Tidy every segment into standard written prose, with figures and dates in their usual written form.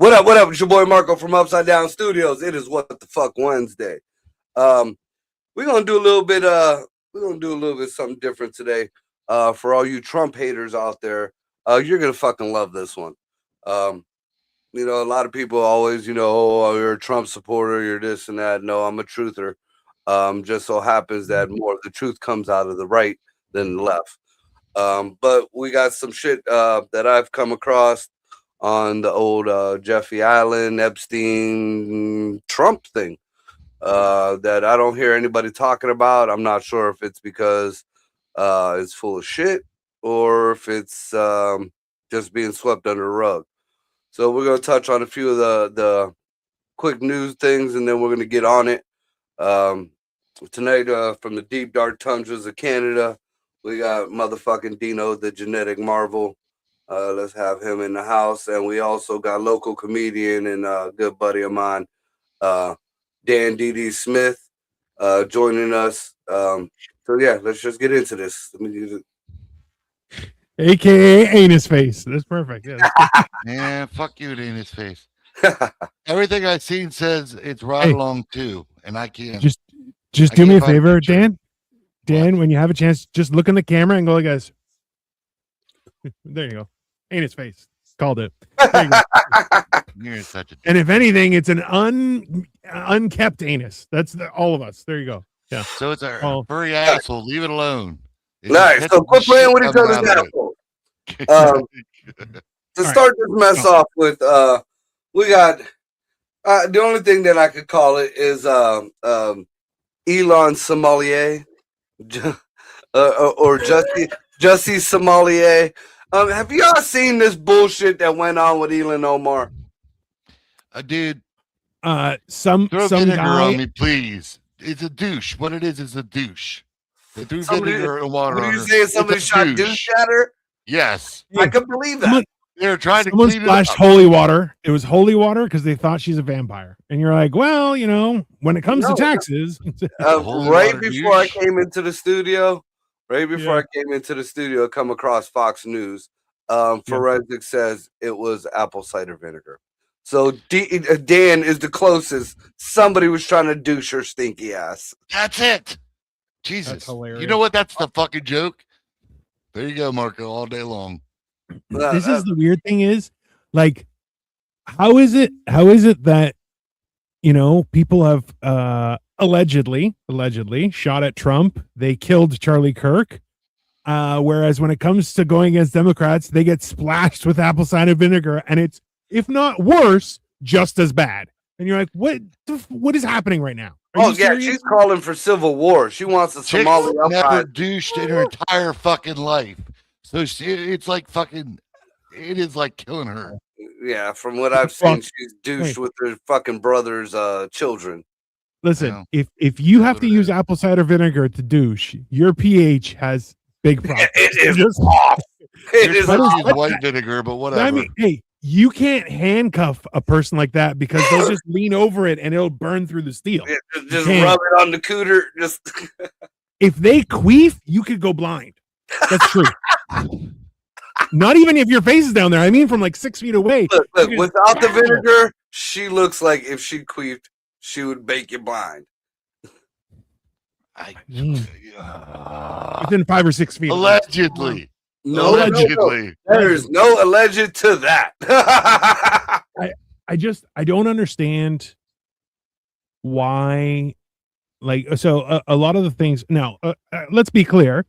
What up? What up? It's your boy Marco from Upside Down Studios. It is What the Fuck Wednesday. We're gonna do a little bit. Something different today. For all you Trump haters out there, you're gonna fucking love this one. A lot of people always, oh, you're a Trump supporter, you're this and that. No, I'm a truther. Just so happens that more of the truth comes out of the right than the left. But we got some shit that I've come across on the old Jeffrey Allen, Epstein, Trump thing that I don't hear anybody talking about. I'm not sure if it's because it's full of shit or if it's just being swept under the rug. So we're going to touch on a few of the quick news things, and then we're going to get on it. Tonight, from the deep, dark tundras of Canada, we got motherfucking Dino, the genetic marvel. Let's have him in the house. And we also got local comedian and a good buddy of mine, Dan D.D. Smith, joining us. So, yeah, let's just get into this. Let me use it. AKA Anus Face. That's perfect. Yeah, yeah, fuck you, Anus Face. Everything I've seen says it's right along too, and I can't. Just do me a favor, Dan. Dan, when you have a chance, just look in the camera and go like this. There you go. Anus Face. Called it. There you go. You're such a and if anything, it's an unkept anus. That's all of us. There you go. Yeah. So it's a furry asshole. Leave it alone. Nice. So quit playing with each other's assholes. To start this mess off with, we got the only thing that I could call it is Elon Sommelier or Jussie Sommelier. Have y'all seen this bullshit that went on with Elon Omar? Dude, some vinegar guy on me, please. It's a douche. What it is a douche. They threw vinegar and water on her. What are you saying? Somebody shot douche at her? Yes. I can believe that. They're trying to someone clean splashed it up. holy water. It was holy water because they thought she's a vampire. And you're like, well, when it comes to taxes. Right before I came into the studio, come across Fox News. Forensic says it was apple cider vinegar. So Dan is the closest. Somebody was trying to douche her stinky ass. That's it. Jesus. That's hilarious. You know what? That's the fucking joke. There you go, Marco, all day long. This is the weird thing is, like, how is it that, people have allegedly shot at Trump. They killed Charlie Kirk. Whereas when it comes to going against Democrats, they get splashed with apple cider vinegar, and it's, if not worse, just as bad. And you're like, what is happening right now? She's calling for civil war. She wants a Somali never douched in her entire fucking life. So it's like fucking, it is like killing her. Yeah, from what I've seen, she's douched with her fucking brother's children. Listen, if you have to use apple cider vinegar to douche, your pH has big problems. It is off. It is white vinegar, but whatever. I mean, hey, you can't handcuff a person like that because they'll just lean over it and it'll burn through the steel. Yeah, just rub it on the cooter. Just if they queef, you could go blind. That's true. Not even if your face is down there. I mean, from like 6 feet away. Look, without the vinegar, she looks like if she queefed, she would bake you blind. Within 5 or 6 feet. Allegedly. No, allegedly. There's no alleged to that. I don't understand why. Like, so a lot of the things now, let's be clear.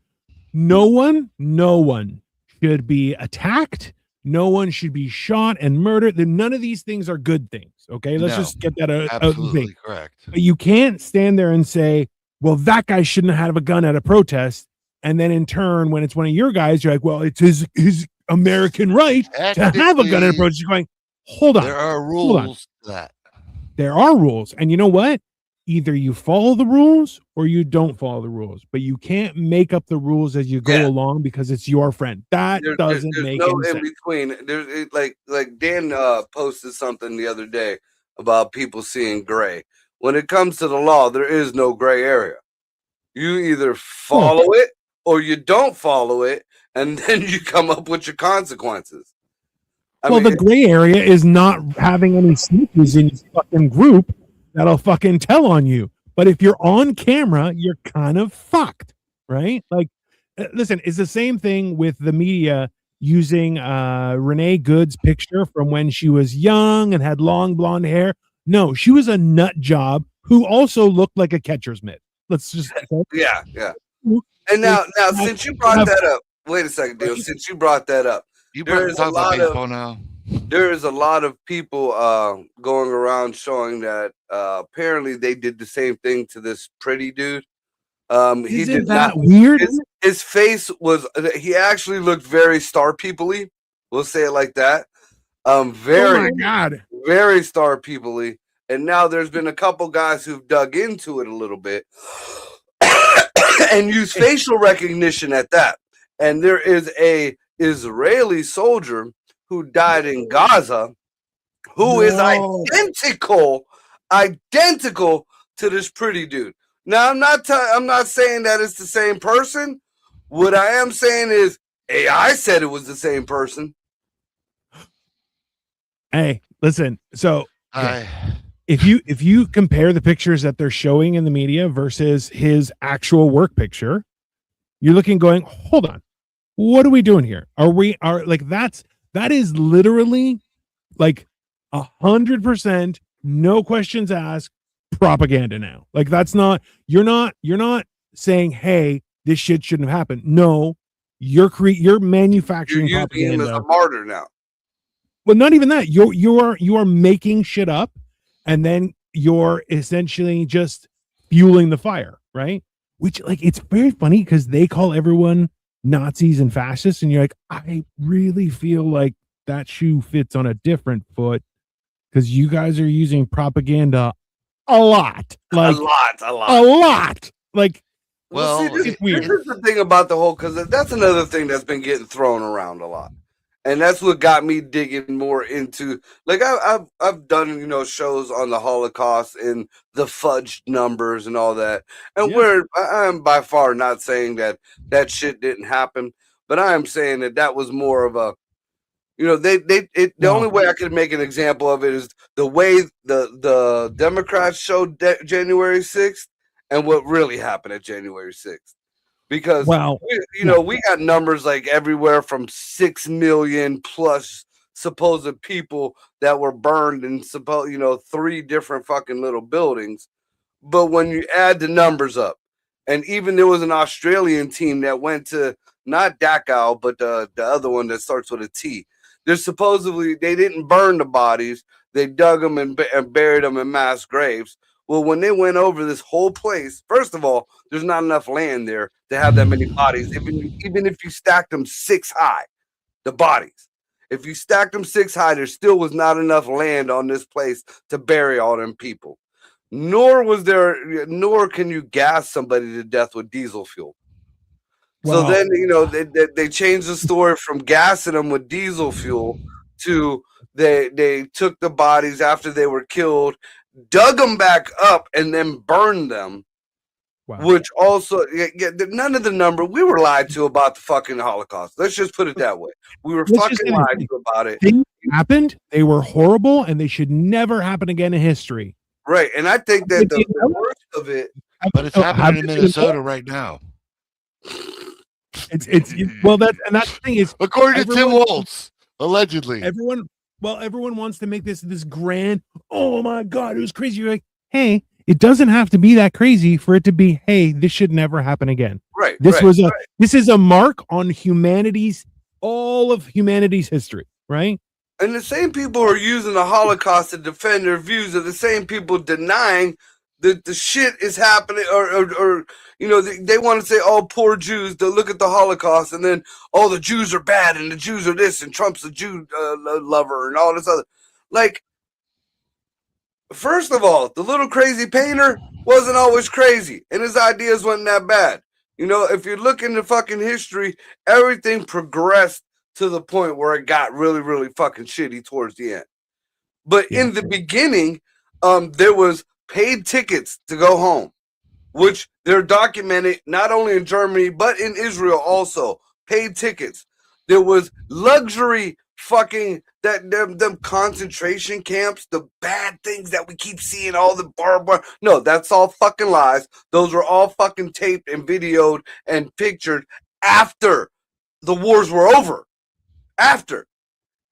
No one should be attacked. No one should be shot and murdered. None of these things are good things. Okay. Let's just get that absolutely correct. But you can't stand there and say, well, that guy shouldn't have a gun at a protest. And then in turn, when it's one of your guys, you're like, well, it's his American right to have a gun at a protest. You're going, hold on. There are Hold on. rules to that. There are rules. And you know what? Either you follow the rules or you don't follow the rules, but you can't make up the rules as you go Yeah. along because it's your friend. That doesn't there's make no any in sense. between. Like Dan posted something the other day about people seeing gray. When it comes to the law, there is no gray area. You either follow it or you don't follow it, and then you come up with your consequences. The gray area is not having any sneakers in your fucking group that'll fucking tell on you. But if you're on camera, you're kind of fucked, right? Like, listen, it's the same thing with the media using Renee Good's picture from when she was young and had long blonde hair. No, she was a nut job who also looked like a catcher's mitt. Let's just yeah. And now since you brought that up, wait a second, Deal. Since you brought that up, You better talk about baseball now. there is a lot of people going around showing that apparently they did the same thing to this pretty dude. He did that not weird? his face was he actually looked very star people-y. We'll say it like that. Very oh my God. very star people-y. And now there's been a couple guys who've dug into it a little bit and use facial recognition at that. And there is a Israeli soldier who died in Gaza who is identical to this pretty dude. Now I'm not saying that it's the same person. What I am saying is AI said it was the same person. Hey, listen. So Hi. if you compare the pictures that they're showing in the media versus his actual work picture, you're looking going, hold on, what are we doing here? That is literally like 100% no questions asked propaganda now. Like that's not you're not saying, hey, this shit shouldn't have happened. No, you're manufacturing You're using him as a martyr now. Well, not even that. You are making shit up, and then you're essentially just fueling the fire, right? Which, like, it's very funny because they call everyone Nazis and fascists, and you're like, I really feel like that shoe fits on a different foot because you guys are using propaganda a lot, like a lot. Like, well, see, this is the thing about the whole, because that's another thing that's been getting thrown around a lot. And that's what got me digging more into, like, I've done, shows on the Holocaust and the fudged numbers and all that. And I'm by far not saying that shit didn't happen, but I am saying that was more of a, the only way I could make an example of it is the way the Democrats showed January 6th and what really happened at January 6th. Because we got numbers like everywhere from 6 million plus supposed people that were burned in 3 different fucking little buildings. But when you add the numbers up, and even there was an Australian team that went to not Dachau, but the other one that starts with a T. There's supposedly they didn't burn the bodies; they dug them and buried them in mass graves. Well, when they went over this whole place, first of all, there's not enough land there to have that many bodies. Even if you stacked them 6 high, the bodies. If you stacked them 6 high, there still was not enough land on this place to bury all them people. Nor can you gas somebody to death with diesel fuel. Wow. So then, they changed the story from gassing them with diesel fuel to they took the bodies after they were killed, dug them back up, and then burned them. Wow. Which also, none of the number we were lied to about the fucking Holocaust. Let's just put it that way. We were fucking lied to about it. Things happened. They were horrible, and they should never happen again in history. Right, and I think that the worst of it, but it's happening in Minnesota right now. That's the thing is, according to Tim Walz, allegedly, everyone wants to make this grand. Oh my God, it was crazy. You're like, hey, it doesn't have to be that crazy for it to be. Hey, this should never happen again. Right. This is a mark on all of humanity's history. Right. And the same people who are using the Holocaust to defend their views are the same people denying that the shit is happening, or they want to say, oh, poor Jews, to look at the Holocaust, and then, oh, the Jews are bad, and the Jews are this, and Trump's a Jew lover, and all this other. Like, first of all, the little crazy painter wasn't always crazy, and his ideas wasn't that bad. You know, if you look into fucking history, everything progressed to the point where it got really, really fucking shitty towards the end. But in the beginning, there was paid tickets to go home, which they're documented not only in Germany, but in Israel also. Paid tickets. There was luxury fucking them concentration camps, the bad things that we keep seeing, all the barbed. No, that's all fucking lies. Those were all fucking taped and videoed and pictured after the wars were over. After.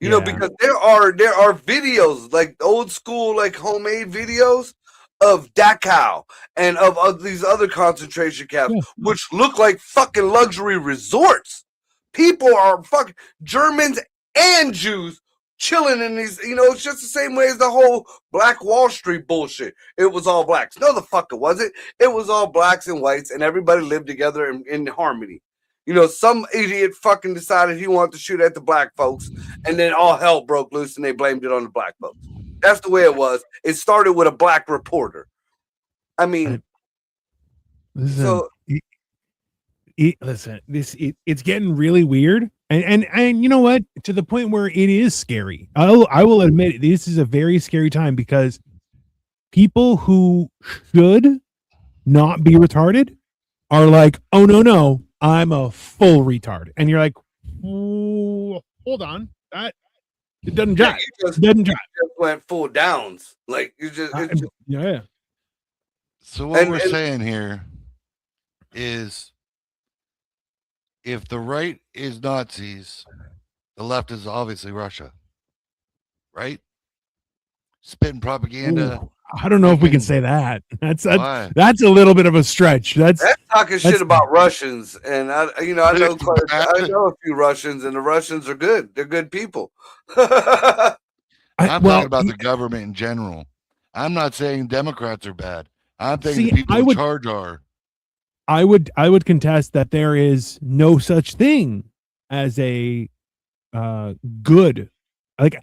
You know, because there are videos, like old school, like homemade videos of Dachau and of these other concentration camps, which look like fucking luxury resorts. People are fucking Germans and Jews chilling in these, you know, it's just the same way as the whole Black Wall Street bullshit. It was all blacks. No, the fuck it wasn't. It was all blacks and whites, and everybody lived together in harmony. You know, some idiot fucking decided he wanted to shoot at the black folks, and then all hell broke loose, and they blamed it on the black folks. That's the way it was. It started with a black reporter. I mean, listen, it's getting really weird, and you know what? To the point where it is scary. I will admit this is a very scary time because people who should not be retarded are like, oh no, I'm a full retard, and you're like, hold on, that it doesn't jive. It doesn't jive. You just went full downs, like you just yeah. So what we're saying here is, if the right is Nazis, the left is obviously Russia, right? Spitting propaganda. Ooh, I don't know if we can say that. That's a little bit of a stretch. That's talking shit about Russians, and I know a few Russians, and the Russians are good. They're good people. I'm talking about the government in general. I'm not saying Democrats are bad. I'm saying the people in charge are. I would contest that there is no such thing as a good, like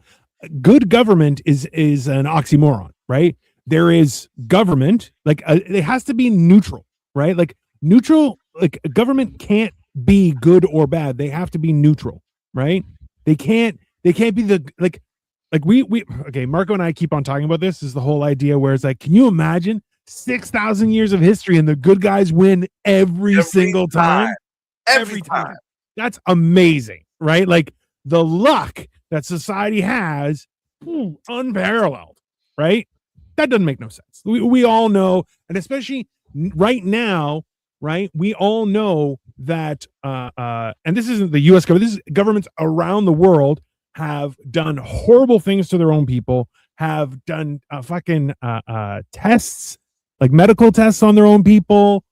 good government is an oxymoron, right? There is government, like it has to be neutral, right? Like neutral, like a government can't be good or bad. They have to be neutral, right? They can't be like we okay. Marco and I keep on talking about this. Is the whole idea where it's like, can you imagine 6,000 years of history and the good guys win every single time? Every time. That's amazing, right? Like the luck that society has, unparalleled, right? That doesn't make no sense. We all know, and especially right now, right? We all know that, and this isn't the U.S. government. This is governments around the world have done horrible things to their own people, have done fucking tests, like medical tests on their own people,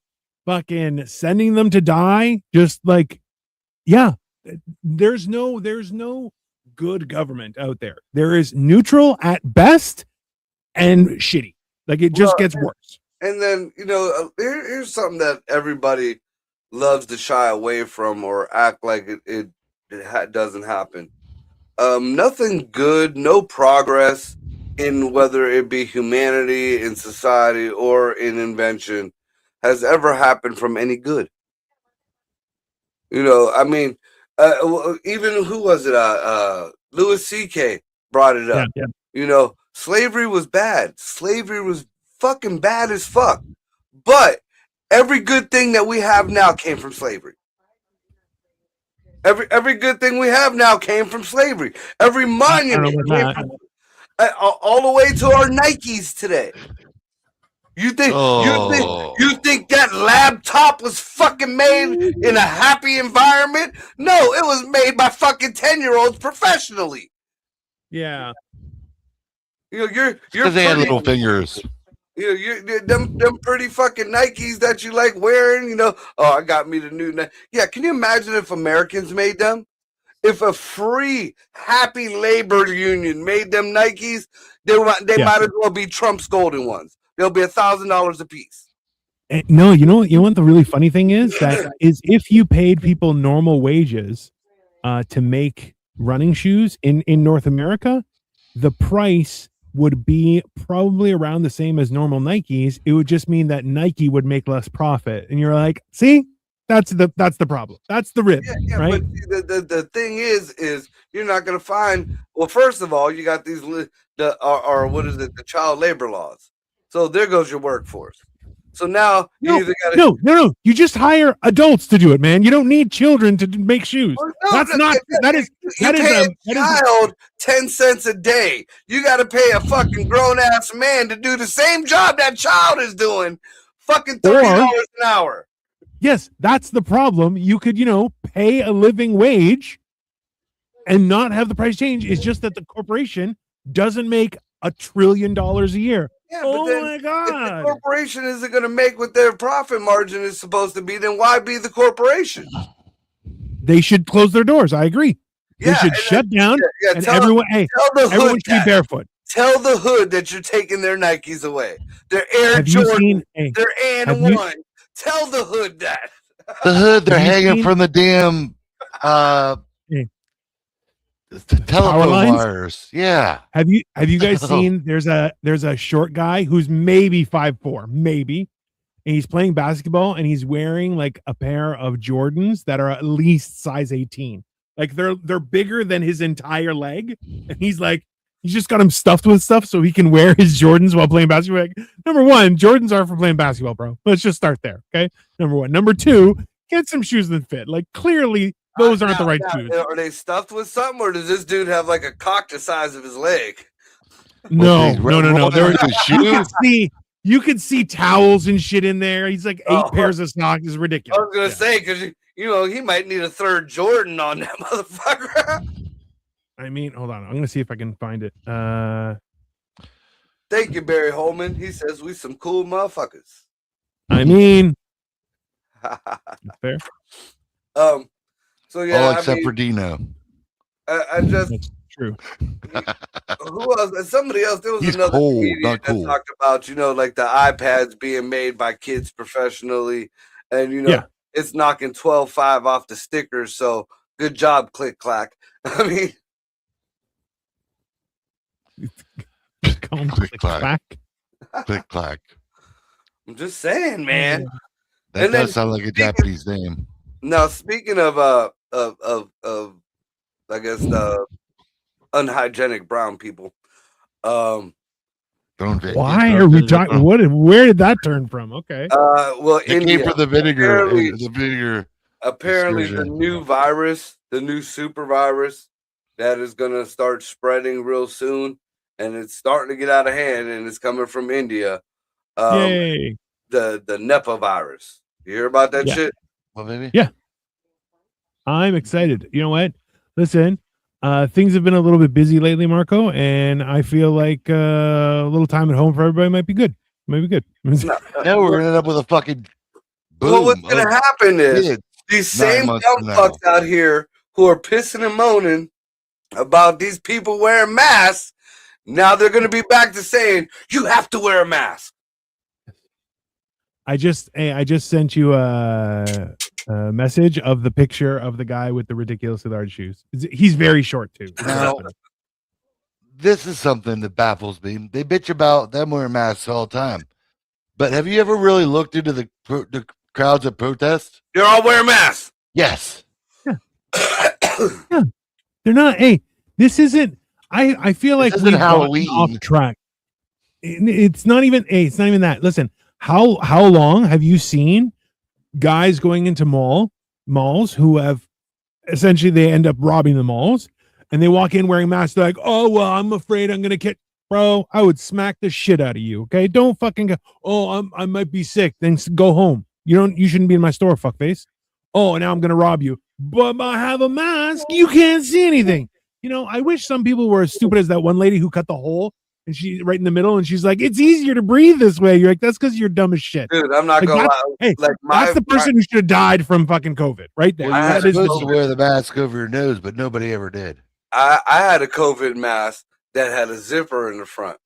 fucking sending them to die. Just like, yeah, there's no good government out there. There is neutral at best and shitty. Like it just gets worse. And then, you know, here's something that everybody loves to shy away from or act like it doesn't happen. Nothing good, no progress in whether it be humanity, in society, or in invention has ever happened from any good. You know, I mean, even who was it? Louis C.K. brought it up. Yeah. You know, slavery was bad. Slavery was fucking bad as fuck. But every good thing that we have now came from slavery. Every good thing we have now came from slavery. Every monument came from, all the way to our Nikes today. You think that laptop was fucking made in a happy environment? No, it was made by fucking 10-year-olds professionally. Yeah. You know, you're because they had little fingers. You know, you're them pretty fucking Nikes that you like wearing. You know, oh, I got me the new. Yeah, can you imagine if Americans made them? If a free, happy labor union made them Nikes, they might as well be Trump's golden ones. They'll be $1,000 a piece. No, you know what the really funny thing is? That is if you paid people normal wages to make running shoes in North America, the price would be probably around the same as normal Nikes. It would just mean that Nike would make less profit. And you're like, see, that's the problem. That's the rib, right? But the thing is you're not going to find. Well, first of all, you got these what is it? The child labor laws. So there goes your workforce. So now you either got to no. You just hire adults to do it, man. You don't need children to make shoes. That is a child 10 cents a day. You got to pay a fucking grown ass man to do the same job that child is doing. Fucking $30 an hour. Yes, that's the problem. You could, pay a living wage and not have the price change. It's just that the corporation doesn't make $1 trillion a year. Yeah, but my God. If the corporation isn't going to make what their profit margin is supposed to be, then why be the corporation? They should close their doors. I agree. They should shut down and everyone should be barefoot. Tell the hood that you're taking their Nikes away. Their Air Jordan, their AN1. Tell the hood that. The hood, they're hanging from the damn the telephone wires. Yeah. Have you guys seen there's a short guy who's maybe 5'4", maybe, and he's playing basketball and he's wearing like a pair of Jordans that are at least size 18. Like they're bigger than his entire leg. And he's just got him stuffed with stuff so he can wear his Jordans while playing basketball. Like, number one, Jordans are for playing basketball, bro. Let's just start there. Okay. Number one. Number two, get some shoes that fit. Like clearly those aren't the right shoes. Are they stuffed with something, or does this dude have like a cock the size of his leg? No. You could see towels and shit in there. He's like 8 pairs of socks. Is ridiculous. I was gonna say, because he might need a third Jordan on that motherfucker. I mean, hold on. I'm gonna see if I can find it. Thank you, Barry Holman. He says we some cool motherfuckers. I mean, fair. So yeah, all except for Dino. I just That's true. Who else? Somebody else. There was another comedian that talked about like the iPads being made by kids professionally, and it's knocking 12.5 off the stickers. So good job, Click Clack. I mean, Click Clack. Click Clack. I'm just saying, man. That does sound like a Japanese name. Now, speaking of I guess the unhygienic brown people. Why are we talking? Where did that turn from? Okay. Well, it came from the vinegar. The vinegar. Apparently, the new virus, the new super virus, that is going to start spreading real soon, and it's starting to get out of hand, and it's coming from India. Yay! The Nipah virus. You hear about that shit? Well, maybe. Yeah. I'm excited. You know what? Listen, things have been a little bit busy lately, Marco, and I feel like a little time at home for everybody might be good. Now we're gonna end up with a fucking boom. Well, what's gonna happen is these same dumb fucks out here who are pissing and moaning about these people wearing masks, now they're gonna be back to saying you have to wear a mask. I just sent you a message of the picture of the guy with the ridiculously large shoes. He's very short too. Now, this is something that baffles me. They bitch about them wearing masks all the time, but have you ever really looked into the crowds at protests? They're all wearing masks. Yes. Yeah. Yeah. They're not. Hey, this isn't. I feel like we've gotten off track. It's not even. Hey, it's not even that. Listen. How long have you seen guys going into malls who have essentially they end up robbing the malls and they walk in wearing masks? They're like, oh well, I'm afraid I'm gonna get. Bro, I would smack the shit out of you. Okay, don't fucking go. Oh, I might be sick. Then go home. You shouldn't be in my store, fuckface. Oh, now I'm gonna rob you. But I have a mask. You can't see anything. I wish some people were as stupid as that one lady who cut the hole. And she right in the middle, and she's like, "It's easier to breathe this way." You're like, "That's because you're dumb as shit." Dude, I'm not gonna lie. Hey, that's the person who should have died from fucking COVID, right there. Well, you're supposed to wear the mask over your nose, but nobody ever did. I had a COVID mask that had a zipper in the front.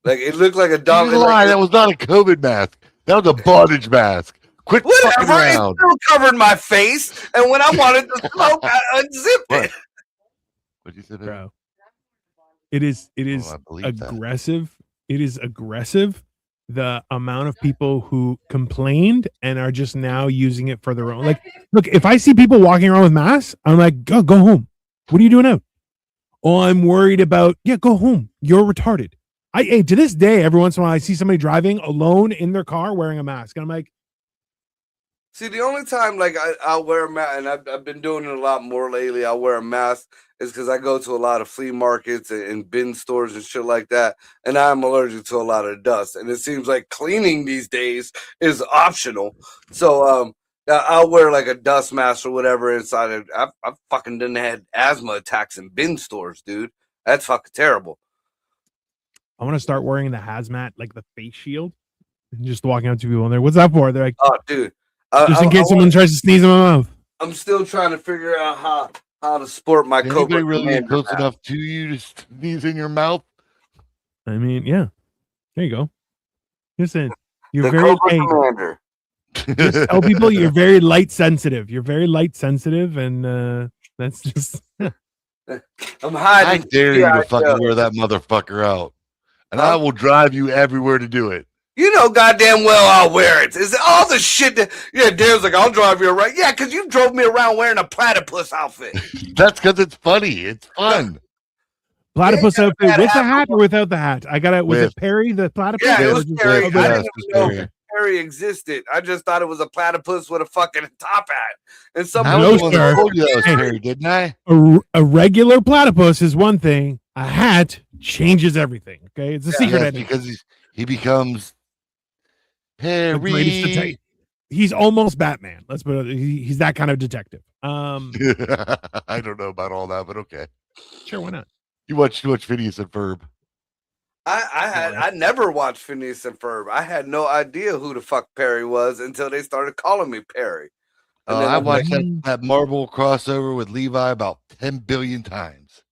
Like it looked like a dog. That was not a COVID mask. That was a bondage mask. Quit fucking around. It still covered my face, and when I wanted to smoke, I unzipped it. What'd you say, bro? It is I believe that. aggressive. It is aggressive. The amount of people who complained and are just now using it for their own. Like, look, if I see people walking around with masks, I'm like, go home. What are you doing out? Oh, I'm worried about. Yeah, go home. You're retarded. To this day, every once in a while, I see somebody driving alone in their car wearing a mask, and I'm like, See, the only time like I'll wear a mask, and I've been doing it a lot more lately. I'll wear a mask is because I go to a lot of flea markets and bin stores and shit like that, and I'm allergic to a lot of dust. And it seems like cleaning these days is optional. So I'll wear like a dust mask or whatever inside. I fucking didn't have asthma attacks in bin stores, dude. That's fucking terrible. I want to start wearing the hazmat, like the face shield, and just walking up to people and they're, what's that for? They're like, Oh, dude. just in case someone tries to sneeze in my mouth. I'm still trying to figure out how to sport my Anybody Cobra really Commander close mask. enough to you to sneeze in your mouth? I mean, yeah. There you go. Listen, you're The very Cobra Commander. just tell people you're very light sensitive. You're very light sensitive, and that's just I'm I hiding. dare you Yeah, to fucking wear that motherfucker out, and I will drive you everywhere to do it. You know goddamn well I'll wear it. Is all the shit that Darren's like, I'll drive you around. Yeah, because you drove me around wearing a platypus outfit. That's because it's funny. It's fun. platypus Yeah, outfit that with the hat hat or without the hat. I got it. Was With. it Perry the platypus? Yeah, it or was just- Perry. with, I yes, didn't with even know Perry. Perry existed. I just thought it was a platypus with a fucking top hat. And I somebody No, was the one sir. that told you that was Hey. Perry, didn't I? a regular platypus is one thing. A hat changes everything. Okay, it's a secret. Yes, identity. because he becomes The greatest Perry. detective. He's almost Batman. Let's put it. He's that kind of detective. I don't know about all that, but okay. Sure, why not? You watch Phineas and Ferb. I never watched Phineas and Ferb. I had no idea who the fuck Perry was until they started calling me Perry. And then I I'm like, watched that Marvel crossover with Levi about 10 billion times.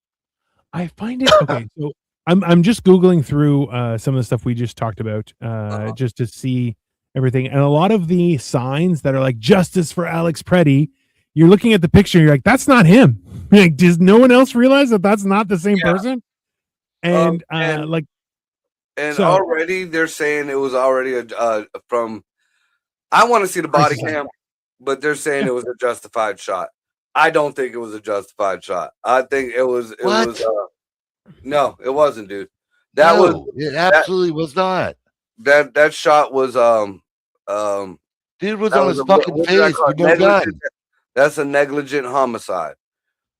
I find it okay. So I'm just googling through some of the stuff we just talked about, just to see everything, and a lot of the signs that are like justice for Alex Preddy. You're looking at the picture, you're like, that's not him. Like, does no one else realize that that's not the same person? And like, and so- already they're saying it was already from. I want to see the body Crisis. cam, but they're saying it was a justified shot. I don't think it was a justified shot. I think it was. It What? was. No, it wasn't, dude. That No, it absolutely was not. that shot was Dude was that on was his a- fucking what did I face call with it? no gun. Negligent- That's a negligent homicide.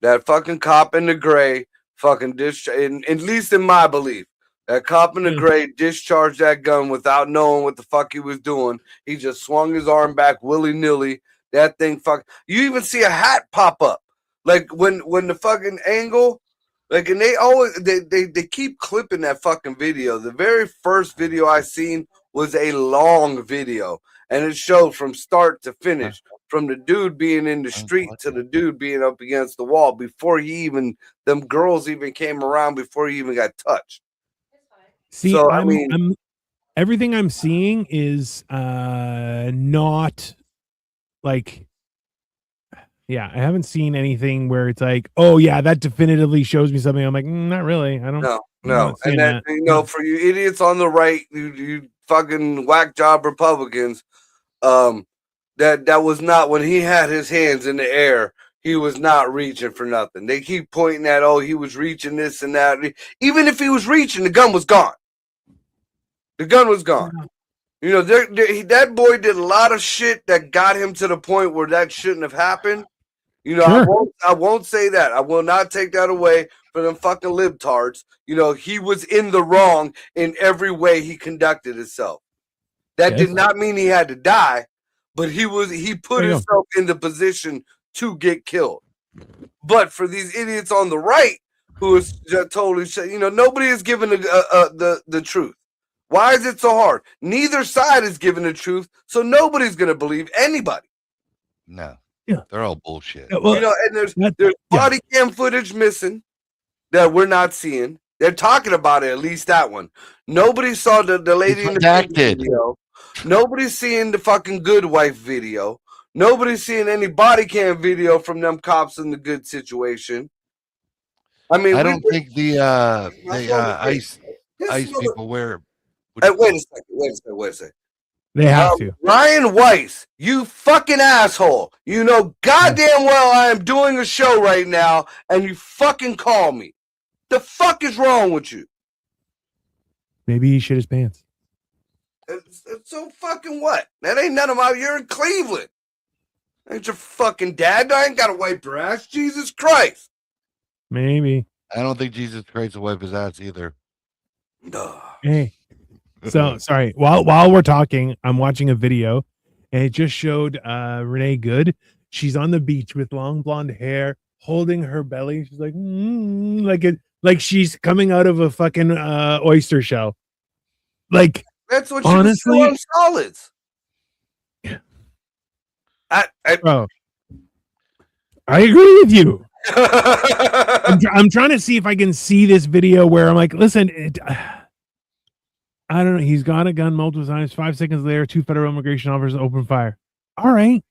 That fucking cop in the gray fucking at least in my belief, that cop in the gray discharged that gun without knowing what the fuck he was doing. He just swung his arm back willy-nilly. That thing you even see a hat pop up. Like when the fucking angle, like, and they always they keep clipping that fucking video. The very first video I seen was a long video, and it showed from start to finish, from the dude being in the street to the dude being up against the wall before them girls even came around, before he even got touched. see, So, I'm everything I'm seeing is not like, yeah, I haven't seen anything where it's like, oh yeah, that definitively shows me something. I'm like, not really. I don't. No, I'm no. not seeing And that, for you idiots on the right, you fucking whack job Republicans, that was not, when he had his hands in the air, he was not reaching for nothing. They keep pointing at, oh, he was reaching this and that. Even if he was reaching, the gun was gone. The gun was gone. You know, that boy did a lot of shit that got him to the point where that shouldn't have happened. You know, Sure. I won't say that. I will not take that away from them fucking libtards. You know, he was in the wrong in every way he conducted himself. That Yes. did not mean he had to die, but he put There you go. himself in the position to get killed. But for these idiots on the right who is just totally, you know, nobody is giving the truth. Why is it so hard? Neither side is giving the truth, so nobody's gonna believe anybody. No. Yeah. They're all bullshit. Yeah, well, You know, and there's yeah. body cam footage missing that we're not seeing. They're talking about it, at least that one. Nobody saw the lady in the redacted. video. Nobody's seeing the fucking good wife video. Nobody's seeing any body cam video from them cops in the good situation. I mean, I don't think the ice this mother- people wear. Hey, wait a second. They have to. Ryan Weiss, you fucking asshole. You know goddamn well I am doing a show right now, and you fucking call me. The fuck is wrong with you? Maybe he shit his pants. So fucking what? That ain't none of my. You're in Cleveland. Ain't your fucking dad? I ain't got to wipe your ass. Jesus Christ. Maybe. I don't think Jesus Christ will wipe his ass either. No. Hey. So sorry. While we're talking, I'm watching a video, and it just showed Renee Good. She's on the beach with long blonde hair, holding her belly. She's like, like she's coming out of a fucking oyster shell. Like, That's what honestly, you do on solids. bro, I agree with you. I'm trying to see if I can see this video where I'm like, listen, I don't know. He's got a gun multiple times. 5 seconds later, 2 federal immigration officers open fire. All right.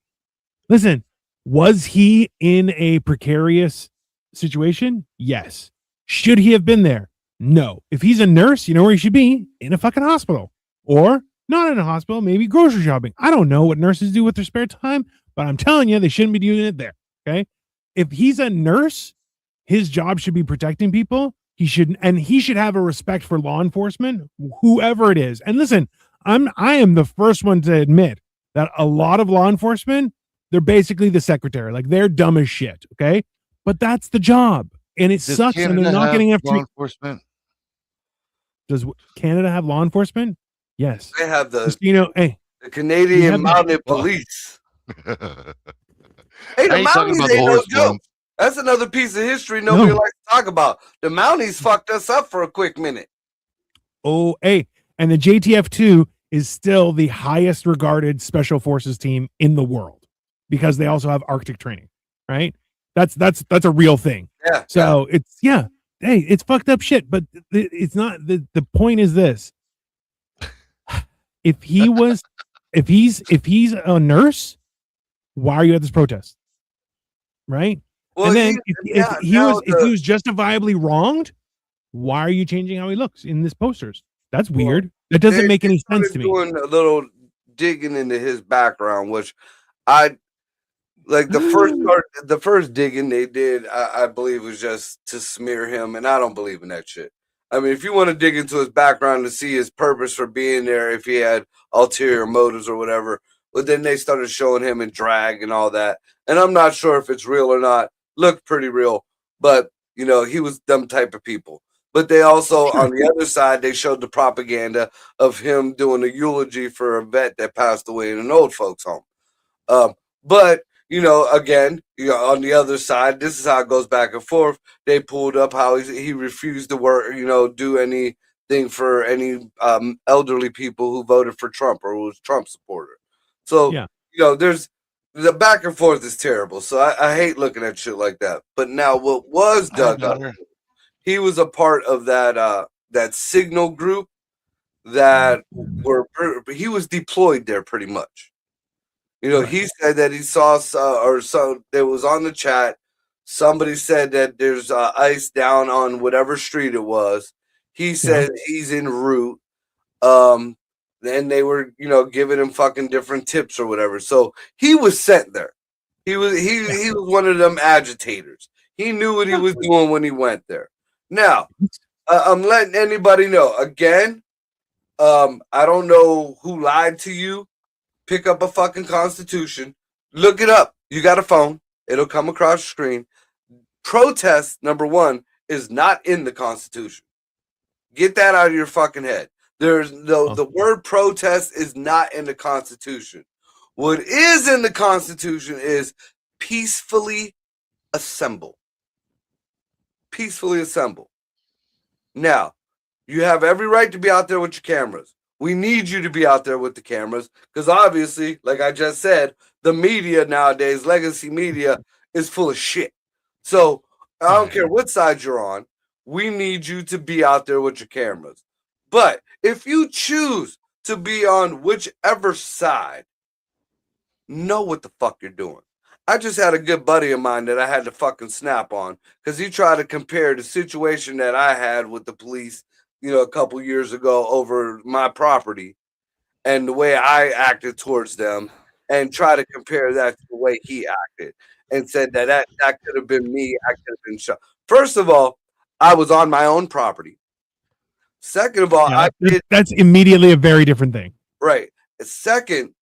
Listen, was he in a precarious situation? Yes. Should he have been there? No. If he's a nurse, you know where he should be? In a fucking hospital. Or not in a hospital, maybe grocery shopping. I don't know what nurses do with their spare time, but I'm telling you, they shouldn't be doing it there. Okay. If he's a nurse, his job should be protecting people. He should have a respect for law enforcement, whoever it is. And listen, I am the first one to admit that a lot of law enforcement, they're basically the secretary. Like, they're dumb as shit. Okay. But that's the job. And it Does sucks. Canada And they're not getting enough law enforcement. Does Canada have law enforcement? Yes. They have the have Canadian Mounted Police. Hey, the Mounties ain't no joke. That's another piece of history nobody likes to talk about. The Mounties fucked us up for a quick minute. Oh, hey, and the JTF2 is still the highest regarded special forces team in the world because they also have Arctic training, right? That's a real thing. Yeah. So hey, it's fucked up shit, but it's not. The point is this: if he's a nurse, why are you at this protest? Right? Well, and then if he was justifiably wronged, why are you changing how he looks in this posters? That's weird. That doesn't make any sense to me. Doing a little digging into his background, which I like. The first digging they did, I believe, was just to smear him, and I don't believe in that shit. I mean, if you want to dig into his background to see his purpose for being there, if he had ulterior motives or whatever, but then they started showing him in drag and all that, and I'm not sure if it's real or not. Looked pretty real, but you know, he was them type of people. But they also, on the other side, they showed the propaganda of him doing a eulogy for a vet that passed away in an old folks home. But you know, again, on the other side, this is how it goes back and forth. They pulled up how he refused to work, do anything for any elderly people who voted for Trump or who was Trump supporter. So there's the back and forth is terrible. So I hate looking at shit like that. But now, what was dug up? He was a part of that signal group that he was deployed there pretty much. He said that he saw it was on the chat. Somebody said that there's ice down on whatever street it was. He said he's en route. And they were, giving him fucking different tips or whatever. So he was sent there. He was one of them agitators. He knew what he was doing when he went there. Now, I'm letting anybody know. Again, I don't know who lied to you. Pick up a fucking Constitution. Look it up. You got a phone. It'll come across the screen. Protest, number one, is not in the Constitution. Get that out of your fucking head. There's the word protest is not in the Constitution. What is in the Constitution is peacefully assemble. Peacefully assemble. Now, you have every right to be out there with your cameras. We need you to be out there with the cameras because obviously, like I just said, the media nowadays, legacy media, is full of shit. So I don't care what side you're on. We need you to be out there with your cameras. But if you choose to be on whichever side, know what the fuck you're doing. I just had a good buddy of mine that I had to fucking snap on because he tried to compare the situation that I had with the police, a couple years ago over my property and the way I acted towards them, and try to compare that to the way he acted, and said that could have been me. I could have been shot. First of all, I was on my own property. Second of all, Yeah, that's immediately a very different thing. Right. Second,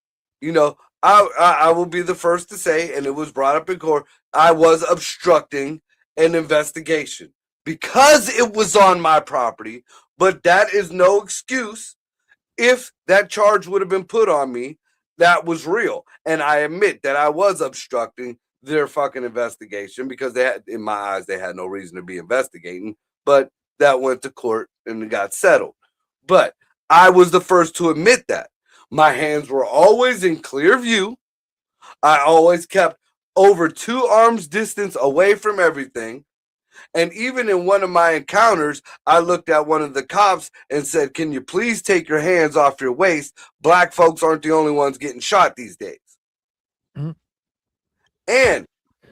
I will be the first to say, and it was brought up in court, I was obstructing an investigation because it was on my property, but that is no excuse. If that charge would have been put on me, that was real. And I admit that I was obstructing their fucking investigation because in my eyes, they had no reason to be investigating, but that went to court and it got settled. But I was the first to admit that. My hands were always in clear view. I always kept over 2 arms distance away from everything. And even in one of my encounters, I looked at one of the cops and said, "Can you please take your hands off your waist? Black folks aren't the only ones getting shot these days." Mm-hmm.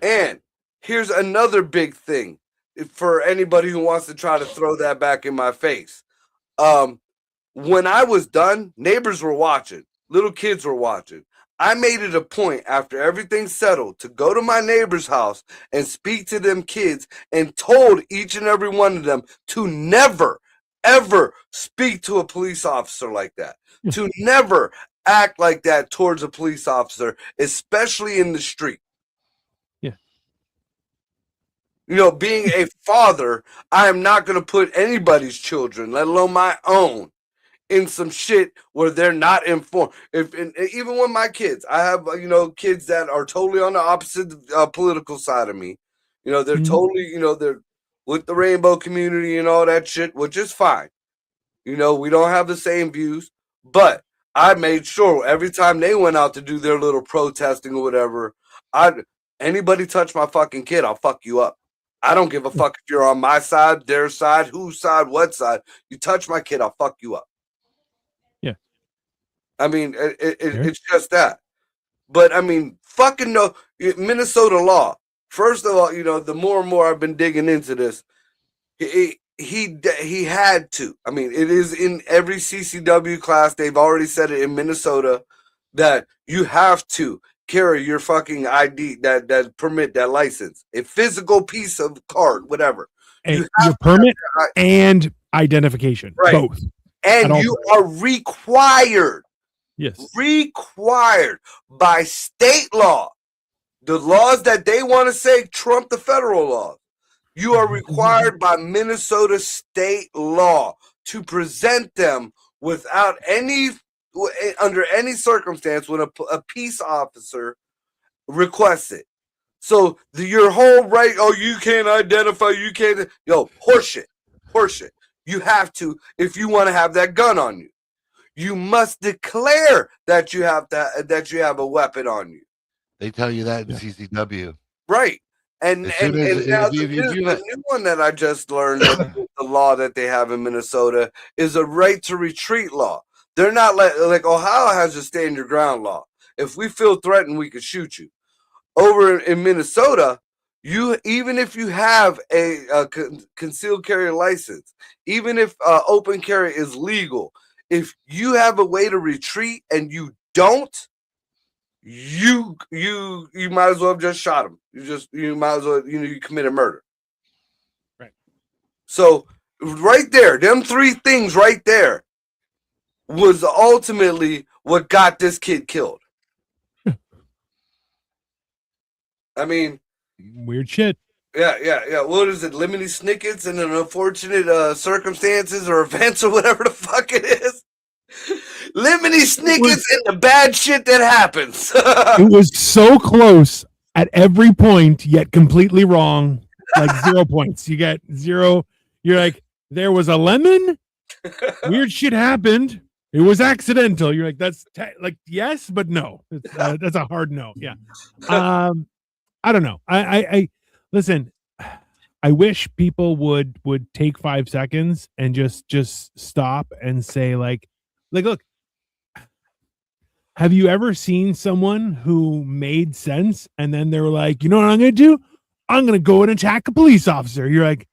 And here's another big thing for anybody who wants to try to throw that back in my face. When I was done, neighbors were watching, little kids were watching. I made it a point after everything settled to go to my neighbor's house and speak to them kids and told each and every one of them to never, ever speak to a police officer like that, to never act like that towards a police officer, especially in the street. Yeah. Being a father, I am not going to put anybody's children, let alone my own, in some shit where they're not informed. Even with my kids, I have kids that are totally on the opposite political side of me. They're totally they're with the rainbow community and all that shit, which is fine. We don't have the same views, but I made sure every time they went out to do their little protesting or whatever, anybody touch my fucking kid, I'll fuck you up. I don't give a fuck if you're on my side, their side, whose side, what side. You touch my kid, I'll fuck you up. I mean, it's just that. But I mean, fucking no, Minnesota law. First of all, the more and more I've been digging into this, he had to. I mean, it is in every CCW class. They've already said it in Minnesota that you have to carry your fucking ID, that permit, that license, a physical piece of card, whatever. And your permit and identification, right. Both. And you are required. Yes. Required by state law, the laws that they want to say trump the federal law. You are required by Minnesota state law to present them without under any circumstance when a peace officer requests it. So your whole right, you can't identify, you can't, horseshit. You have to if you want to have that gun on you. You must declare that you have a weapon on you. They tell you that in CCW, right? And now the new one that I just learned, the law that they have in Minnesota is a right to retreat law. They're not like Ohio has a stand your ground law. If we feel threatened, we could shoot you. Over in Minnesota, even if you have a concealed carry license, even if open carry is legal. If you have a way to retreat and you don't, you might as well have just shot him. You might as well you committed murder. Right. So right there, them 3 things right there was ultimately what got this kid killed. I mean, weird shit. Yeah. What is it? Lemony Snickets and an unfortunate circumstances or events or whatever the fuck it is. Lemony Snickets and the bad shit that happens. It was so close at every point, yet completely wrong. Like 0 points. You get 0. You're like, there was a lemon. Weird shit happened. It was accidental. You're like, that's yes, but no. That's a hard no. Yeah. I don't know. I listen, I wish people would take 5 seconds and just stop and say like, look, have you ever seen someone who made sense and then they were like, you know what I'm going to do? I'm going to go and attack a police officer. You're like,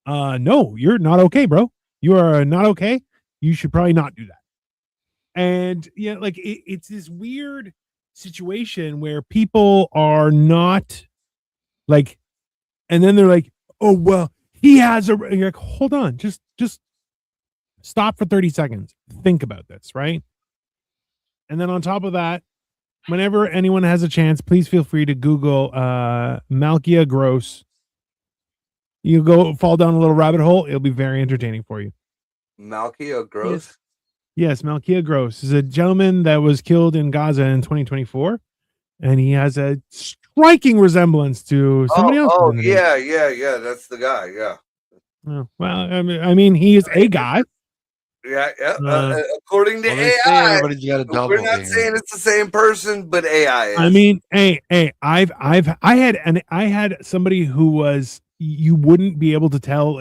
no, you're not okay, bro. You are not okay. You should probably not do that. And yeah, like it's this weird situation where people are not like, and then they're like, oh, well, he has a, and you're like, hold on, just stop for 30 seconds. Think about this, right? And then on top of that, whenever anyone has a chance, please feel free to Google Malkia Gross. You go fall down a little rabbit hole. It'll be very entertaining for you. Malkia Gross. Yes, Malkia Gross is a gentleman that was killed in Gaza in 2024, and he has a striking resemblance to somebody else. Oh, yeah. That's the guy. Yeah. Oh, well, I mean, he is a guy. Yeah. According to Well, AI, everybody's got a double. we're not saying it's the same person, but AI is. I mean, hey, I had somebody who was, you wouldn't be able to tell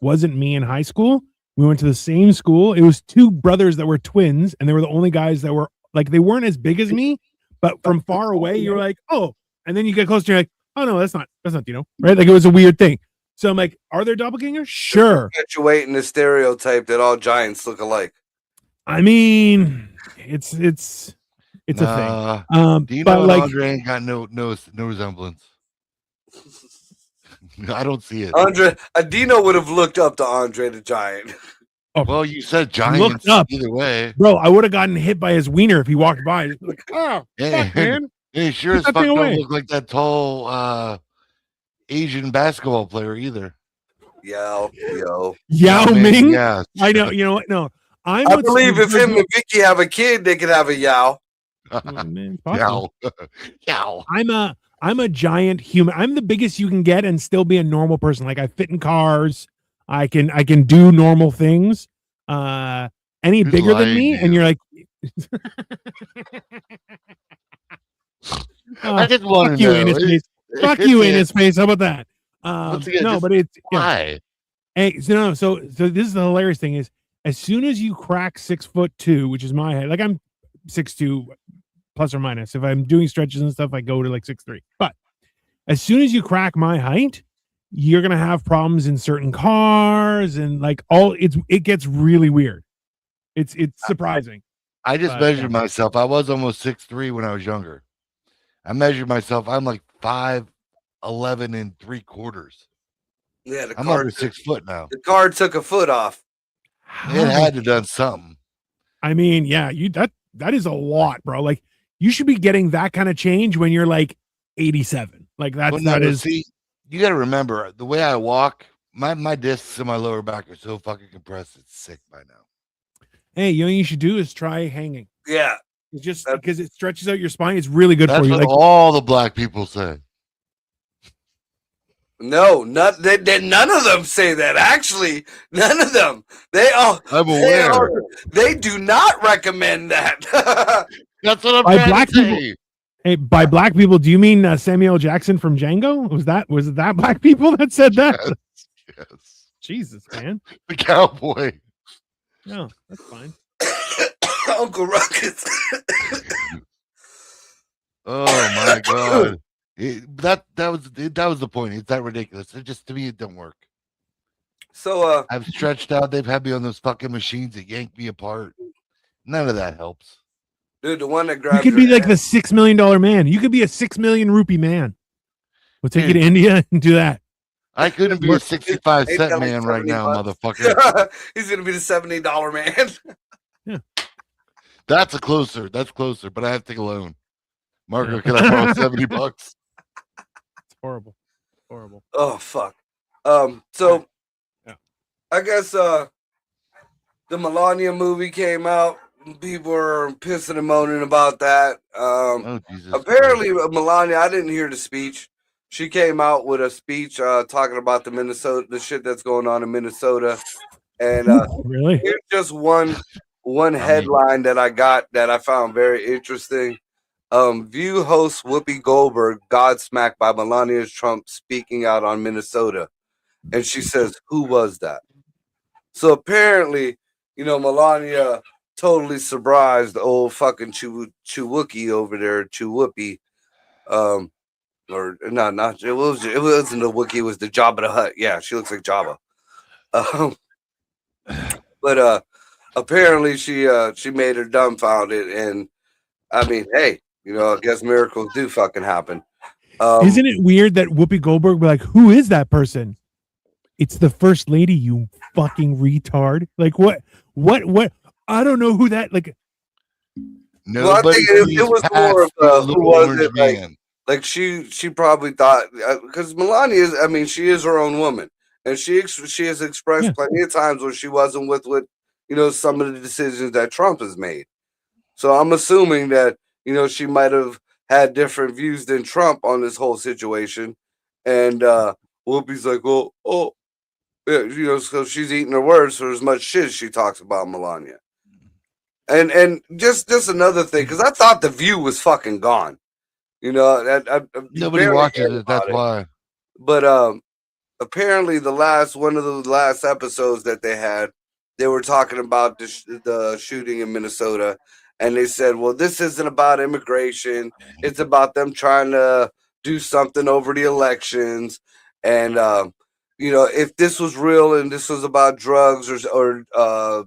wasn't me in high school. We went to the same school. It was two brothers that were twins, and they were the only guys that were like, they weren't as big as me, but from far away, you're like, oh, and then you get closer, you're like, oh no, that's not Dino, right? Like it was a weird thing. So I'm like, are there doppelgangers? Sure. Perpetuating the stereotype that all giants look alike. I mean, it's a thing. Dino but and like, Andre ain't got no resemblance. I don't see it. Dino would have looked up to Andre the Giant. Well, you said giants up. either way. Bro, I would have gotten hit by his wiener if he walked by. Like, oh, fuck, man. He sure as fuck don't look like that tall Asian basketball player either. Yao Ming? Yeah. I know. You know what? No. I believe if him and Vicky have a kid, they could have a Yao. Oh, man, Yao. I'm a giant human. I'm the biggest you can get and still be a normal person. Like I fit in cars. I can do normal things. Any Who's bigger than lying me, to and you? you're like, I just want fuck to you know. in his face. Fuck you in his face. How about that? Once again, No, just but it's why? Hey, so this is the hilarious thing is, as soon as you crack 6'2", which is my height, like I'm 6'2", plus or minus. If I'm doing stretches and stuff, I go to like 6'3". But as soon as you crack my height, you're gonna have problems in certain cars and like it gets really weird. It's surprising. I just measured myself. I was almost 6'3" when I was younger. I measured myself. I'm like 5'11" and 3/4. Yeah, I'm under 6 foot now. The car took a foot off. It had to done something. I mean, yeah, that is a lot, bro. Like you should be getting that kind of change when you're like 87. Like See, you got to remember the way I walk. My discs in my lower back are so fucking compressed. It's sick by now. Hey, you know what you should do is try hanging. Yeah, it's just because it stretches out your spine. It's really good for you. That's Like what all the black people say. No, none of them say that. Actually, none of them. I'm aware. They do not recommend that. That's what I'm by trying black to say. people. Hey, by black people, do you mean Samuel Jackson from Django? Was it that black people that said that? Yes. Jesus, man. The cowboy. No, that's fine. Uncle Ruckus. Oh my god. That was the point. It's that ridiculous. It just, to me, it don't work. So I've stretched out. They've had me on those fucking machines that yank me apart. None of that helps. dude, the one that grabs You could be your like the $6 million man. You could be a 6 million rupee man. We'll take you to India and do that. I couldn't be a 65-cent man right now, motherfucker. He's gonna be the $70 man. That's closer, but I have to take a loan. Marco, can I borrow $70? It's horrible. Horrible. Oh fuck. So Yeah. I guess the Melania movie came out. People were pissing and moaning about that. Oh, Jesus Apparently, Melania, I didn't hear the speech. She came out with a speech talking about the shit that's going on in Minnesota. And Really? here's just one headline that I got that I found very interesting. View host Whoopi Goldberg godsmacked by Melania Trump speaking out on Minnesota. And she says, who was that? So apparently, Melania totally surprised old fucking Chewookie over there, Chewookie. Or no, not it wasn't the Wookiee, it was the Jabba the Hutt. Yeah, she looks like Jabba. Um, but apparently she made her dumbfounded, and I mean, hey, I guess miracles do fucking happen. Isn't it weird that Whoopi Goldberg be like, who is that person? It's the first lady, you fucking retard. Like what? I don't know who that like. Well, I think it was more of who was it? Like she probably thought because Melania is, I mean, she is her own woman, and she has expressed plenty of times where she wasn't with some of the decisions that Trump has made. So I'm assuming that she might have had different views than Trump on this whole situation, and Whoopi's like, well, oh, yeah, so she's eating her words for as much shit as she talks about Melania. And just another thing, because I thought The View was fucking gone. Nobody watches it. That's why. But apparently, one of the last episodes that they had, they were talking about the shooting in Minnesota, and they said, "Well, this isn't about immigration. It's about them trying to do something over the elections." And if this was real and this was about drugs or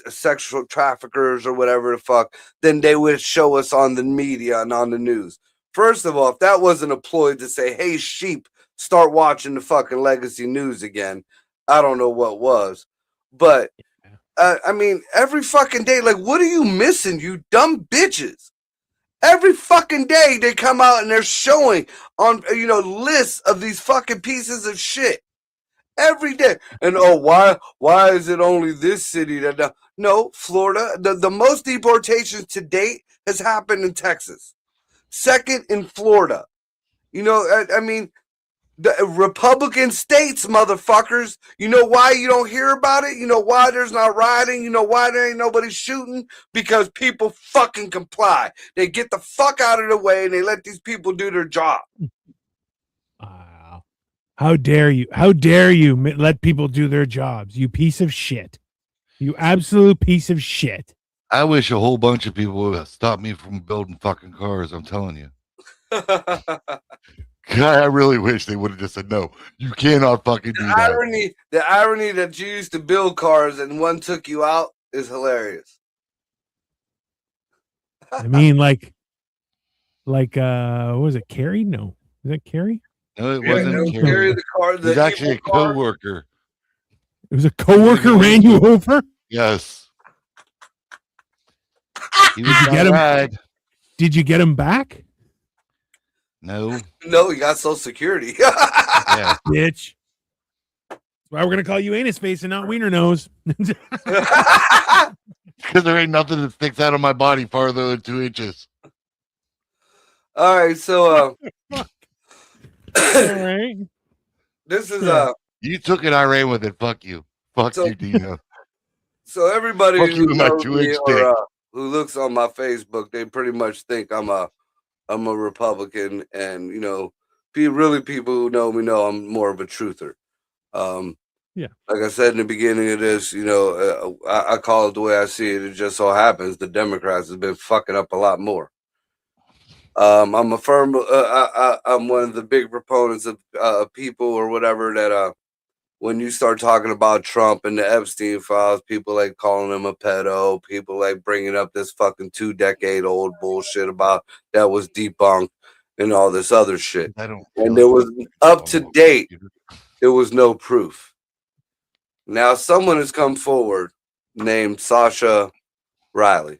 sexual traffickers or whatever the fuck, then they would show us on the media and on the news. First of all, if that wasn't a ploy to say, hey, sheep, start watching the fucking legacy news again, I don't know what was. But I mean, every fucking day, like, what are you missing, you dumb bitches? Every fucking day they come out and they're showing on lists of these fucking pieces of shit. Every day. And why is it only this city that no, Florida, the most deportations to date has happened in Texas. Second in Florida. I mean, the Republican states, motherfuckers. You know why you don't hear about it? You know why there's not rioting? You know why there ain't nobody shooting? Because people fucking comply. They get the fuck out of the way and they let these people do their job. How dare you? How dare you let people do their jobs? You piece of shit. You absolute piece of shit. I wish a whole bunch of people would stop me from building fucking cars. I'm telling you. I really wish they would have just said, no, you cannot fucking do that. The irony that you used to build cars and one took you out is hilarious. I mean, like, what was it, Carrie? No. Is that Carrie? No, it wasn't Carrie. The car, it was actually a co-worker. It was a co-worker ran you over? Yes. He was Did you get him back? No. No, he got Social Security. Yeah. Bitch. That's why we're going to call you anus face and not wiener nose. Because there ain't nothing that sticks out of my body farther than 2 inches. All right, so all right. This is you took it, I ran with it. Fuck you. Fuck you, Dino. So everybody who knows me or who looks on my Facebook, they pretty much think I'm a Republican, and people who know me know I'm more of a truther. Yeah, like I said in the beginning of this, I call it the way I see it. It just so happens the Democrats have been fucking up a lot more. I'm I'm one of the big proponents of people or whatever that when you start talking about Trump and the Epstein files, people like calling him a pedo. People like bringing up this fucking 2-decade-old bullshit about that was debunked and all this other shit. And there was up to date, there was no proof. Now someone has come forward named Sasha Riley.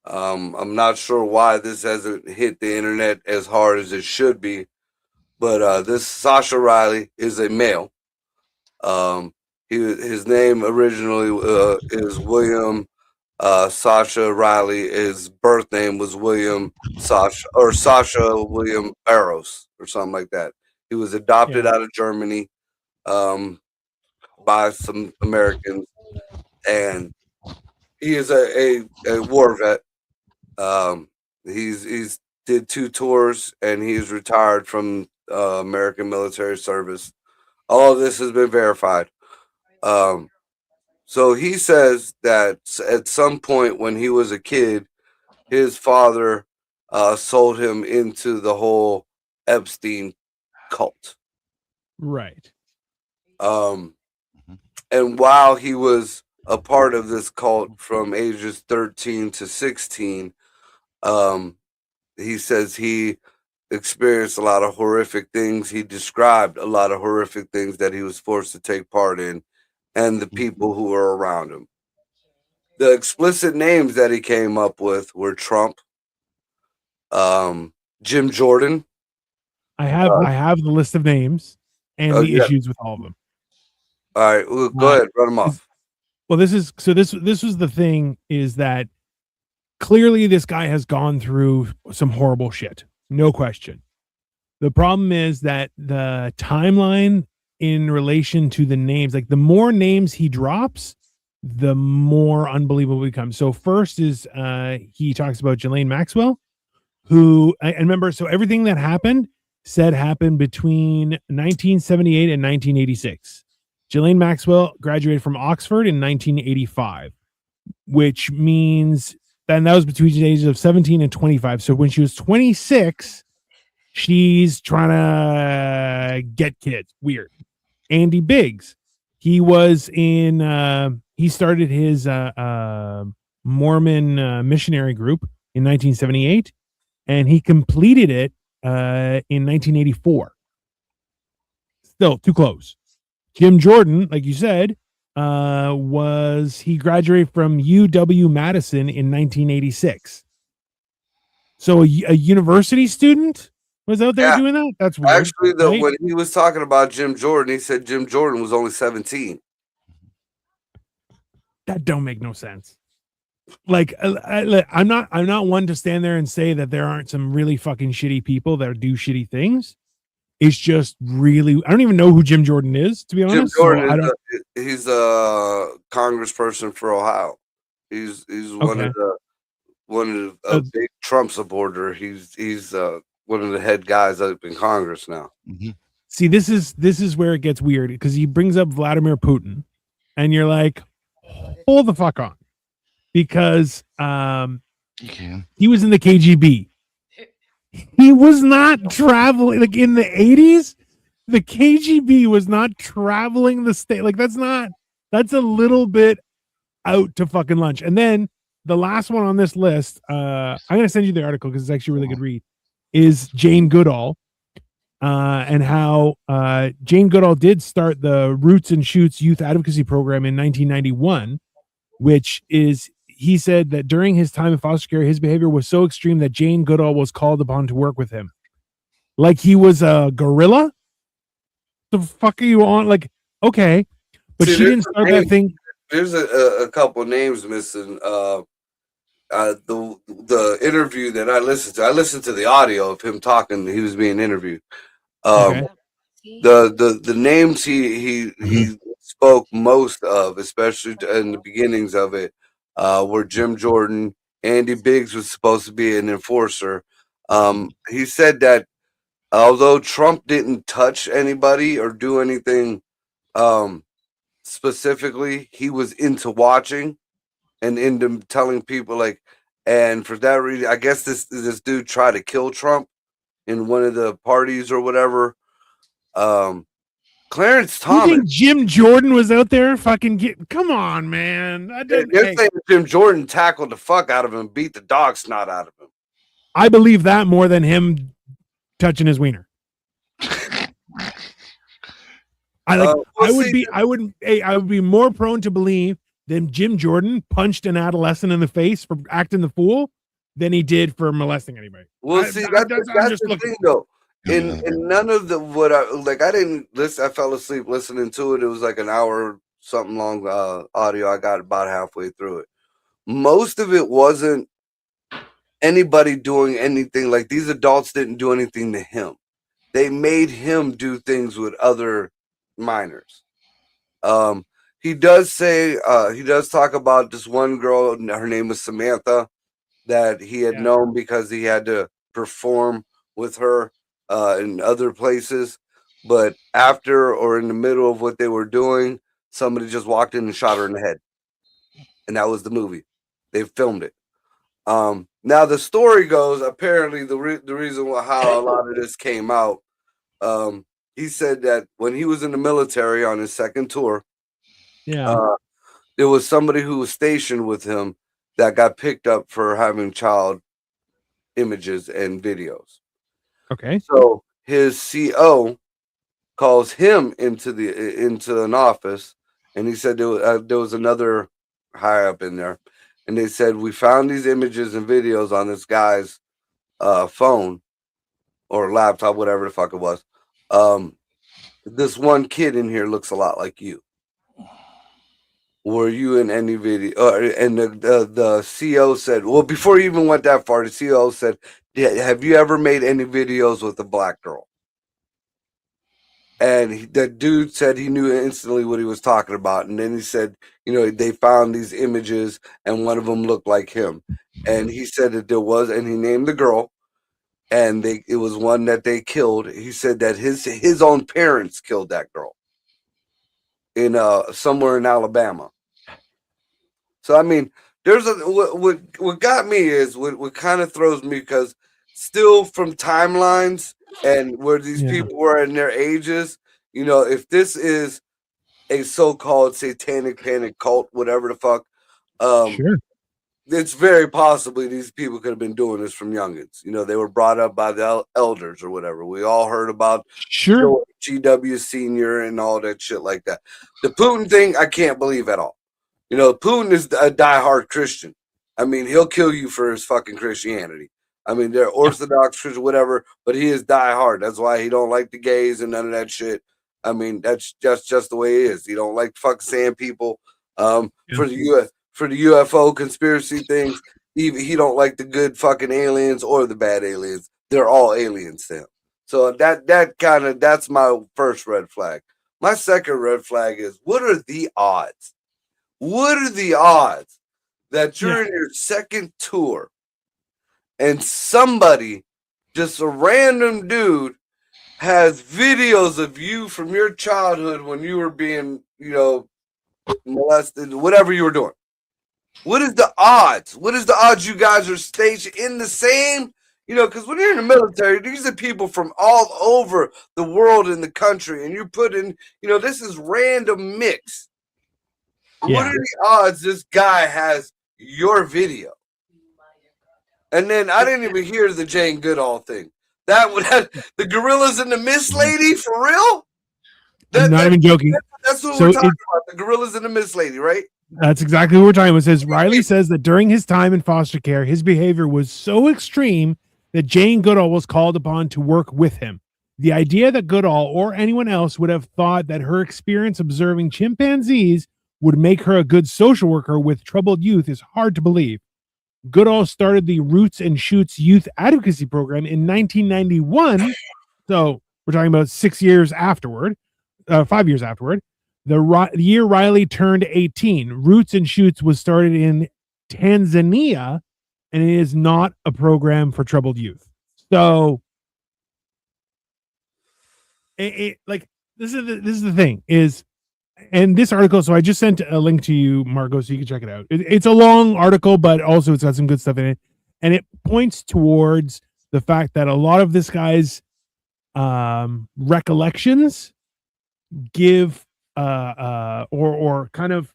I'm not sure why this hasn't hit the internet as hard as it should be, but this Sasha Riley is a male. His name originally is William Sasha Riley. His birth name was Sasha William Barros or something like that. He was adopted out of Germany by some Americans, and he is a war vet. He's did 2 tours and he's retired from American military service. All of this has been verified. So he says that at some point when he was a kid, his father sold him into the whole Epstein cult. Right. And while he was a part of this cult from ages 13 to 16, he says he experienced a lot of horrific things. He described a lot of horrific things that he was forced to take part in, and the people who were around him. The explicit names that he came up with were Trump, Jim Jordan. I have the list of names and the issues with all of them. All right, well, go ahead, run them off. Well, this was the thing, is that clearly this guy has gone through some horrible shit, no question. The problem is that the timeline in relation to the names, like the more names he drops, the more unbelievable it becomes. So first is he talks about Ghislaine Maxwell, who, and remember, so everything that happened between 1978 and 1986. Ghislaine Maxwell graduated from Oxford in 1985, which means then that was between the ages of 17 and 25. So when she was 26, she's trying to get kids. Weird. Andy Biggs, he was in, he started his Mormon missionary group in 1978, and he completed it in 1984. Still too close. Jim Jordan, like you said, he graduated from UW-Madison in 1986. So a university student was out there doing that? That's weird. Actually, though, right? When he was talking about Jim Jordan, he said Jim Jordan was only 17. That don't make no sense. Like, I'm not one to stand there and say that there aren't some really fucking shitty people that do shitty things. It's just really, I don't even know who Jim Jordan is, to be honest. Jim Jordan, he's a congressperson for Ohio. He's one of a big Trump supporter. He's one of the head guys up in Congress now. Mm-hmm. See, this is where it gets weird, because he brings up Vladimir Putin, and you're like, hold the fuck on, because he was in the KGB. He was not traveling, like in the 80s. The KGB was not traveling the state. Like that's a little bit out to fucking lunch. And then the last one on this list, I'm gonna send you the article because it's actually a really good read, is Jane Goodall, and how Jane Goodall did start the Roots and Shoots Youth Advocacy Program in 1991, which is, he said that during his time in foster care, his behavior was so extreme that Jane Goodall was called upon to work with him. Like he was a gorilla? The fuck are you on? Like, okay. But she didn't start that thing. There's a couple names missing. The interview that I listened to the audio of him talking. He was being interviewed. The names he spoke most of, especially in the beginnings of it, were Jim Jordan. Andy Biggs was supposed to be an enforcer. He said that although Trump didn't touch anybody or do anything specifically, he was into watching and into telling people, like, and for that reason, I guess this dude tried to kill Trump in one of the parties or whatever. Clarence Thomas. You think Jim Jordan was out there fucking come on, man. They're saying Jim Jordan tackled the fuck out of him, beat the dog snot out of him. I believe that more than him touching his wiener. I would be more prone to believe than Jim Jordan punched an adolescent in the face for acting the fool than he did for molesting anybody. Well, that's the thing, though. In none of the I didn't listen. I fell asleep listening to it. It was like an hour something long audio. I got about halfway through it. Most of it wasn't anybody doing anything. Like, these adults didn't do anything to him. They made him do things with other minors. He does say he does talk about this one girl. Her name was Samantha, that he had known because he had to perform with her in other places. But after or in the middle of what they were doing, somebody just walked in and shot her in the head, and that was the movie. They filmed it. Now the story goes, apparently the reason how a lot of this came out, he said that when he was in the military on his second tour, there was somebody who was stationed with him that got picked up for having child images and videos. Okay. So his CO calls him into an office, and he said there was another high up in there, and they said, we found these images and videos on this guy's phone or laptop, whatever the fuck it was. This one kid in here looks a lot like you. Were you in any video? And the CO said, well, before he even went that far, the CO said, have you ever made any videos with a black girl? And the dude said he knew instantly what he was talking about. And then he said, they found these images and one of them looked like him. And he said that there was, and he named the girl, and it was one that they killed. He said that his own parents killed that girl in somewhere in Alabama. So I mean, there's what got me is what kind of throws me, because still from timelines and where these people were in their ages, if this is a so-called satanic panic cult, whatever the fuck, sure, it's very possibly these people could have been doing this from youngins. They were brought up by the elders or whatever. We all heard about GW Senior and all that shit like that. The Putin thing, I can't believe at all. Putin is a diehard Christian. I mean, he'll kill you for his fucking Christianity. I mean, they're Orthodox Christian, whatever, but he is diehard. That's why he don't like the gays and none of that shit. I mean, that's just the way he is. He don't like fucking sand people. For the UFO conspiracy things, he don't like the good fucking aliens or the bad aliens. They're all aliens to him. So that's my first red flag. My second red flag is, what are the odds? What are the odds that you're in your second tour and somebody, just a random dude, has videos of you from your childhood when you were being, molested, whatever you were doing? What is the odds? What is the odds you guys are stationed in the same, because when you're in the military, these are people from all over the world in the country, and you put in, this is random mix. What are the odds this guy has your video? And then I didn't even hear the Jane Goodall thing. That would have the Gorillas and the Mist Lady, for real? I'm not even joking. That's what we're talking about. The Gorillas and the Mist Lady, right? That's exactly what we're talking about. It says Riley says that during his time in foster care, his behavior was so extreme that Jane Goodall was called upon to work with him. The idea that Goodall or anyone else would have thought that her experience observing chimpanzees would make her a good social worker with troubled youth is hard to believe. Goodall started the Roots and Shoots Youth Advocacy Program in 1991. So we're talking about 6 years afterward, 5 years afterward. The year Riley turned 18, Roots and Shoots was started in Tanzania, and it is not a program for troubled youth. So, this is the thing is. And this article, so I just sent a link to you, Marco, so you can check it out. It's a long article, but also it's got some good stuff in it. And it points towards the fact that a lot of this guy's recollections give or kind of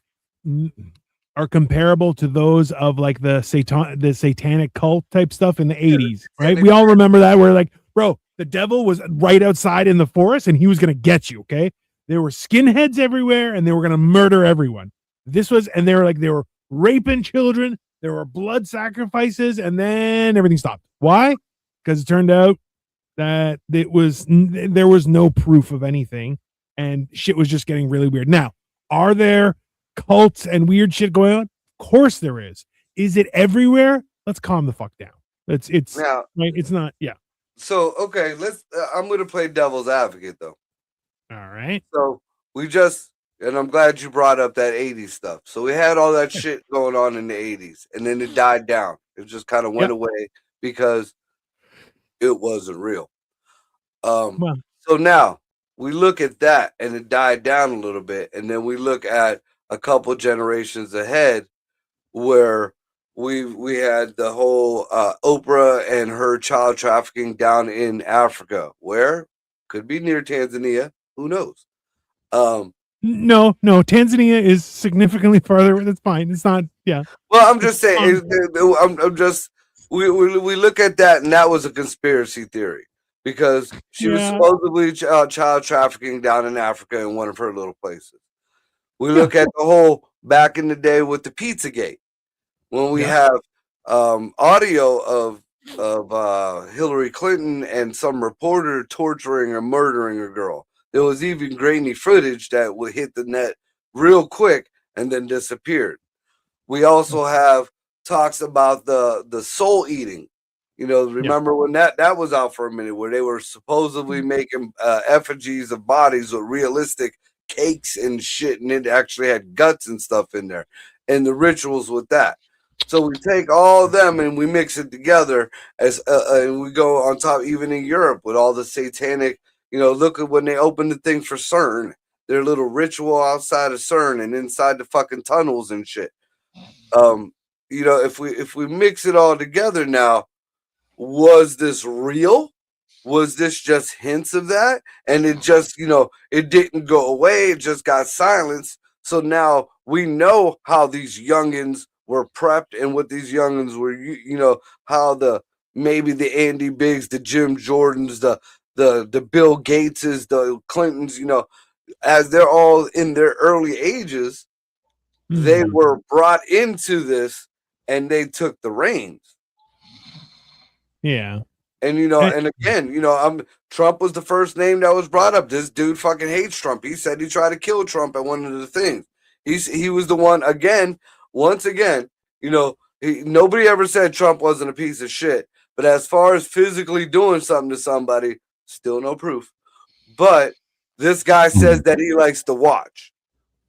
are comparable to those of like the satanic cult type stuff in the 80s, right? We all remember that, where like, bro, the devil was right outside in the forest and he was going to get you, okay? There were skinheads everywhere, and they were going to murder everyone. They were raping children. There were blood sacrifices, and then everything stopped. Why? Because it turned out that there was no proof of anything, and shit was just getting really weird. Now, are there cults and weird shit going on? Of course there is. Is it everywhere? Let's calm the fuck down. It's now, right. It's not. Yeah. So okay, let's. I'm going to play devil's advocate though. All right. So and I'm glad you brought up that 80s stuff. So we had all that shit going on in the 80s, and then it died down. It just kind of went away because it wasn't real. So now we look at that and it died down a little bit, and then we look at a couple generations ahead where we had the whole Oprah and her child trafficking down in Africa, where could be near Tanzania, who knows? No, Tanzania is significantly farther. That's fine. It's not. Yeah. Well, I'm just saying. I'm just. We look at that, and that was a conspiracy theory because she was supposedly child trafficking down in Africa in one of her little places. We look at the whole back in the day with the Pizzagate, when we have audio of Hillary Clinton and some reporter torturing or murdering a girl. There was even grainy footage that would hit the net real quick and then disappeared. We also have talks about the soul eating. You know, remember when that was out for a minute, where they were supposedly making effigies of bodies with realistic cakes and shit, and it actually had guts and stuff in there, and the rituals with that. So we take all of them and we mix it together as and we go on top, even in Europe with all the satanic. You know, look at when they opened the thing for CERN, their little ritual outside of CERN and inside the fucking tunnels and shit. You know, if we mix it all together now, was this real? Was this just hints of that? And it just, you know, it didn't go away. It just got silenced. So now we know how these youngins were prepped and what these youngins were, you know, how maybe the Andy Biggs, the Jim Jordans, the Bill Gateses, the Clintons, you know, as they're all in their early ages, they were brought into this and they took the reins. Yeah. And, you know, and again, you know, Trump was the first name that was brought up. This dude fucking hates Trump. He said he tried to kill Trump at one of the things. He was the one, once again, you know, nobody ever said Trump wasn't a piece of shit. But as far as physically doing something to somebody, still no proof. But this guy says that he likes to watch.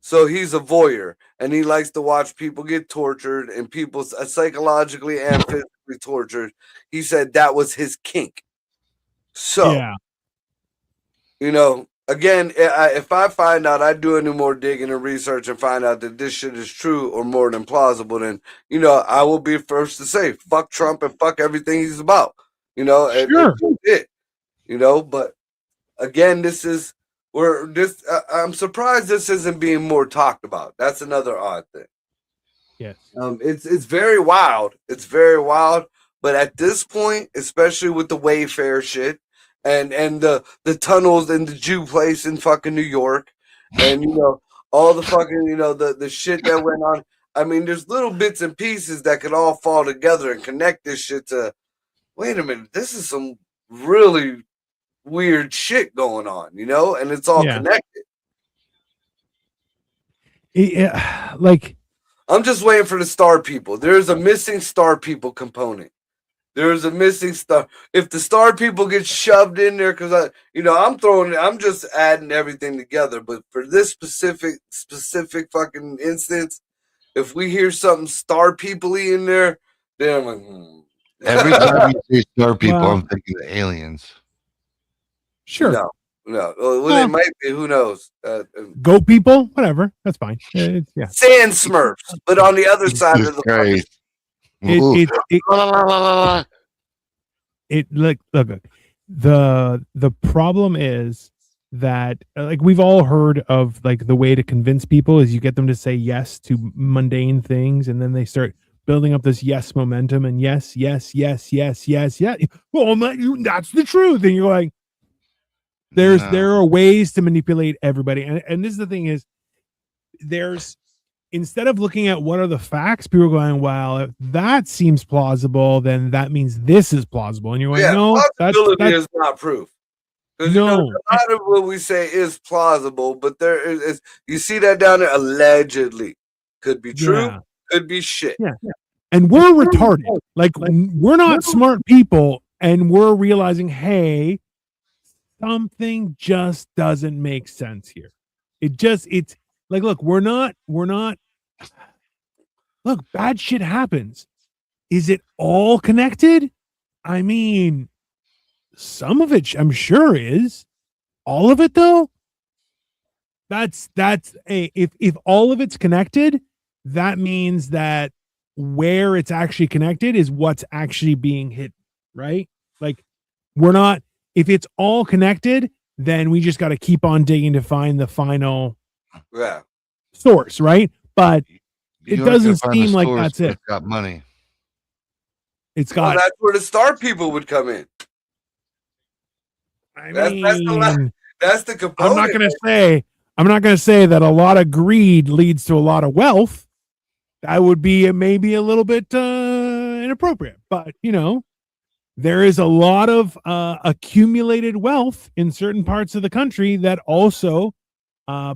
So he's a voyeur, and he likes to watch people get tortured and people psychologically and physically tortured. He said that was his kink. So, you know, again, if I find out, I do any more digging and research and find out that this shit is true or more than plausible, then, you know, I will be first to say, fuck Trump and fuck everything he's about. You know, you know, but again, I'm surprised this isn't being more talked about. That's another odd thing. Yes. It's very wild. It's very wild. But at this point, especially with the Wayfair shit and the tunnels and the Jew place in fucking New York, and you know, all the fucking, you know, the shit that went on. I mean, there's little bits and pieces that could all fall together and connect this shit to, wait a minute, this is some really weird shit going on, you know, and it's all connected. Yeah, like, I'm just waiting for the star people. There's a missing star people component. There's a missing star. If the star people get shoved in there, because I'm just adding everything together. But for this specific fucking instance, if we hear something star people-y in there, then I'm like, Every time you say star people, I'm thinking of aliens. Sure. No. Well, they might be. Who knows? Goat people, whatever. That's fine. Sand Smurfs, but on the other side of the Christ. Look, the problem is that like we've all heard of like the way to convince people is you get them to say yes to mundane things, and then they start building up this yes momentum and yes. Well, that's the truth, and you're like, there are ways to manipulate everybody, and this is the thing is instead of looking at what are the facts, people are going, well, if that seems plausible, then that means this is plausible. And you're like, no, possibility is not proof. No, you know, a lot of what we say is plausible, but there is you see that down there, allegedly. Could be true, could be shit. Yeah. And we're retarded. Like, we're not smart people, and we're realizing, hey, something just doesn't make sense here. It's like, look, we're not, look, bad shit happens. Is it all connected? I mean, some of it I'm sure is, all of it though, that's if all of it's connected, that means that where it's actually connected is what's actually being hit, right? Like we're not, if it's all connected, then we just got to keep on digging to find the final Yeah. source, right? But it You aren't gonna doesn't find the seem like source that's it. that's got money. It's Well, got, that's where the star people would come in. I That's mean, that's the component. I'm not gonna say that a lot of greed leads to a lot of wealth. That would be maybe a little bit inappropriate, but you know, there is a lot of accumulated wealth in certain parts of the country that also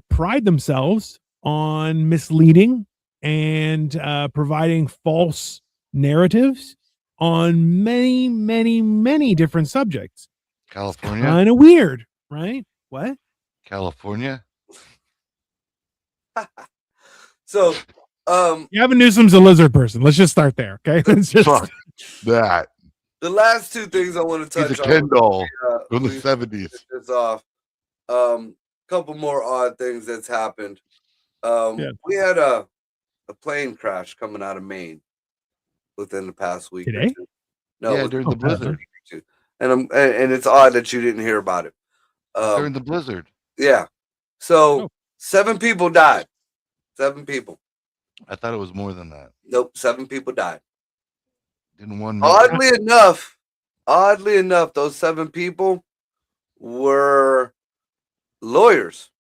pride themselves on misleading and providing false narratives on many, many, many different subjects. California, Kind of weird, right? What? California. So, Gavin Newsom's a lizard person. Let's just start there, okay? Let's just Fuck that. the last two things I want to He's a touch on. Ken doll from the we '70s. finish this off. Couple more odd things that's happened. Yeah. We had a plane crash coming out of Maine within the past week. or Today? two. No, Yeah, it was during Oh, the blizzard. and it's odd that you didn't hear about it. During the blizzard. Yeah. So Oh. 7 people died. 7 people. I thought it was more than that. Nope, 7 people died. Didn't one make it? Oddly enough, those 7 people were lawyers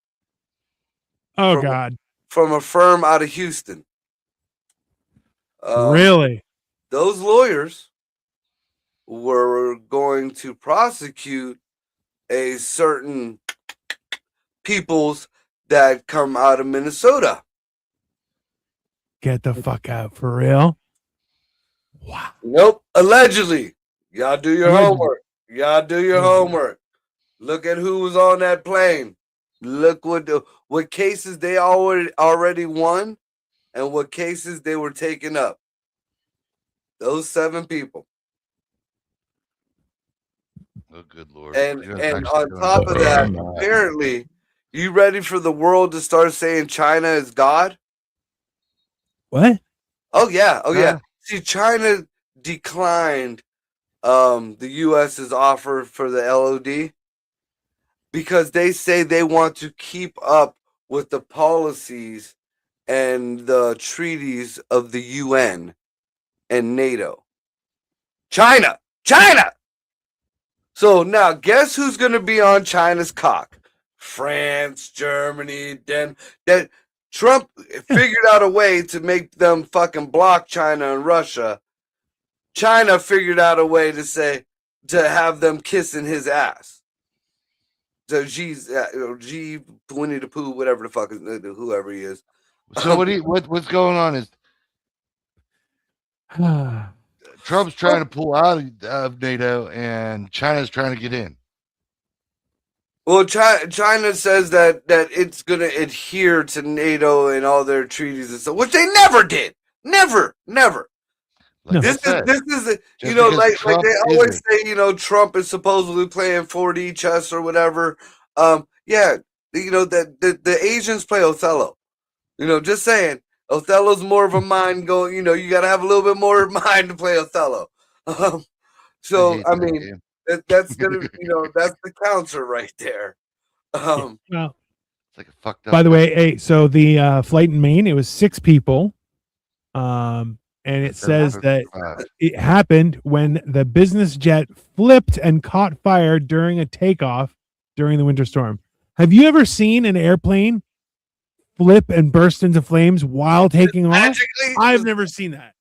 oh from- god, from a firm out of Houston. really? Those lawyers were going to prosecute a certain peoples that come out of Minnesota. Get the fuck out for real? Wow. Nope, allegedly. Y'all do your Allegedly. homework. Y'all do your Allegedly. homework. Look at who was on that plane. Look what cases they already won and what cases they were taking up. Those 7 people. Oh, good lord! And You guys and actually on doing top it. of that, I'm not. apparently, you ready for the world to start saying China is God? What? Oh yeah. Yeah. See, China declined the US's offer for the LOD because they say they want to keep up with the policies and the treaties of the UN and NATO. China. So now guess who's going to be on China's cock? France, Germany, then Trump figured out a way to make them fucking block China and Russia. China figured out a way to have them kissing his ass. So G Winnie the Pooh, whatever the fuck is whoever he is. So what's going on is Trump's trying to pull out of NATO and China's trying to get in. Well, China says that it's going to adhere to NATO and all their treaties and stuff, which they never did. Never. Like This I said, is just you know, because like Trump they always isn't. say, you know, Trump is supposedly playing 4D chess or whatever. Yeah, you know that the Asians play Othello. You know, just saying, Othello's more of a mind going. You know, you got to have a little bit more mind to play Othello. So hate I that mean, game. that's gonna, you know, that's the counter right there. Well, It's like a fucked up. by the way, hey, so the flight in Maine, it was 6 people. And it says that it happened when the business jet flipped and caught fire during a takeoff during the winter storm. Have you ever seen an airplane flip and burst into flames while taking off? Magically, I've never seen that.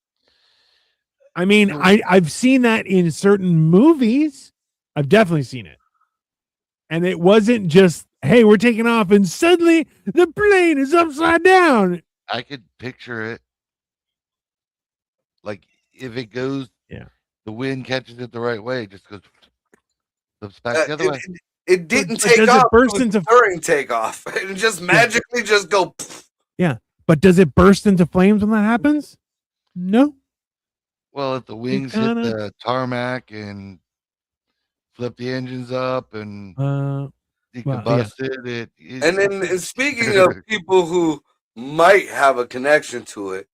I mean, I've seen that in certain movies. I've definitely seen it. And it wasn't just, hey, we're taking off and suddenly the plane is upside down. I could picture it. Like if it goes, the wind catches it the right way, it just goes flips back the other way. It didn't But take does off. it burst it was into during takeoff. It just magically just go. Yeah, but does it burst into flames when that happens? No. Well, if the wings hit the tarmac and flip the engines up and You Well, combusted it. And then, and speaking of people who might have a connection to it,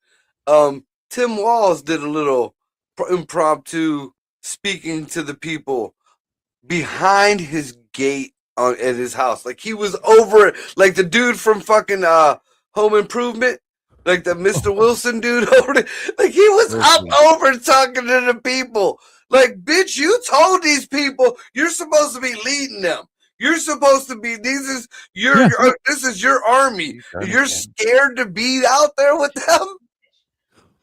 Tim Walz did a little impromptu speaking to the people behind his gate at his house. Like he was over it, like the dude from fucking Home Improvement, like the Mr. Wilson dude over it. Like he was up over talking to the people. Like, bitch, you told these people you're supposed to be leading them. You're supposed to be. This is your army. You're scared to be out there with them.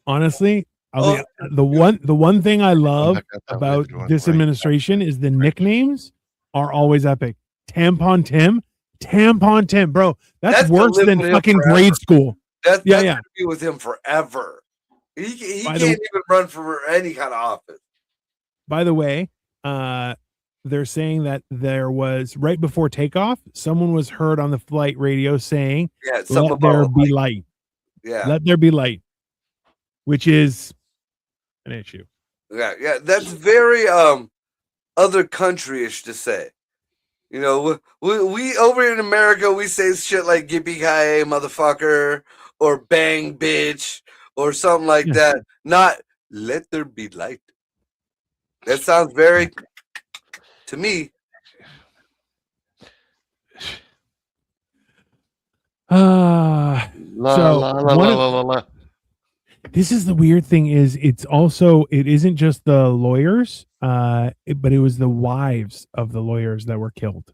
Honestly, the one thing I love about this administration is the nicknames are always epic. Tampon Tim, bro. That's worse than fucking grade school. That's gonna be with him forever. He can't even run for any kind of office. By the way, they're saying that there was right before takeoff, someone was heard on the flight radio saying, "Let there be light." Yeah, let there be light, which is an issue. Yeah, that's very other country-ish to say. You know, we over in America we say shit like "yippee-ki-yay, motherfucker" or "bang, bitch" or something like that. Not "let there be light." That sounds very, to me. This is the weird thing is it isn't just the lawyers, but it was the wives of the lawyers that were killed.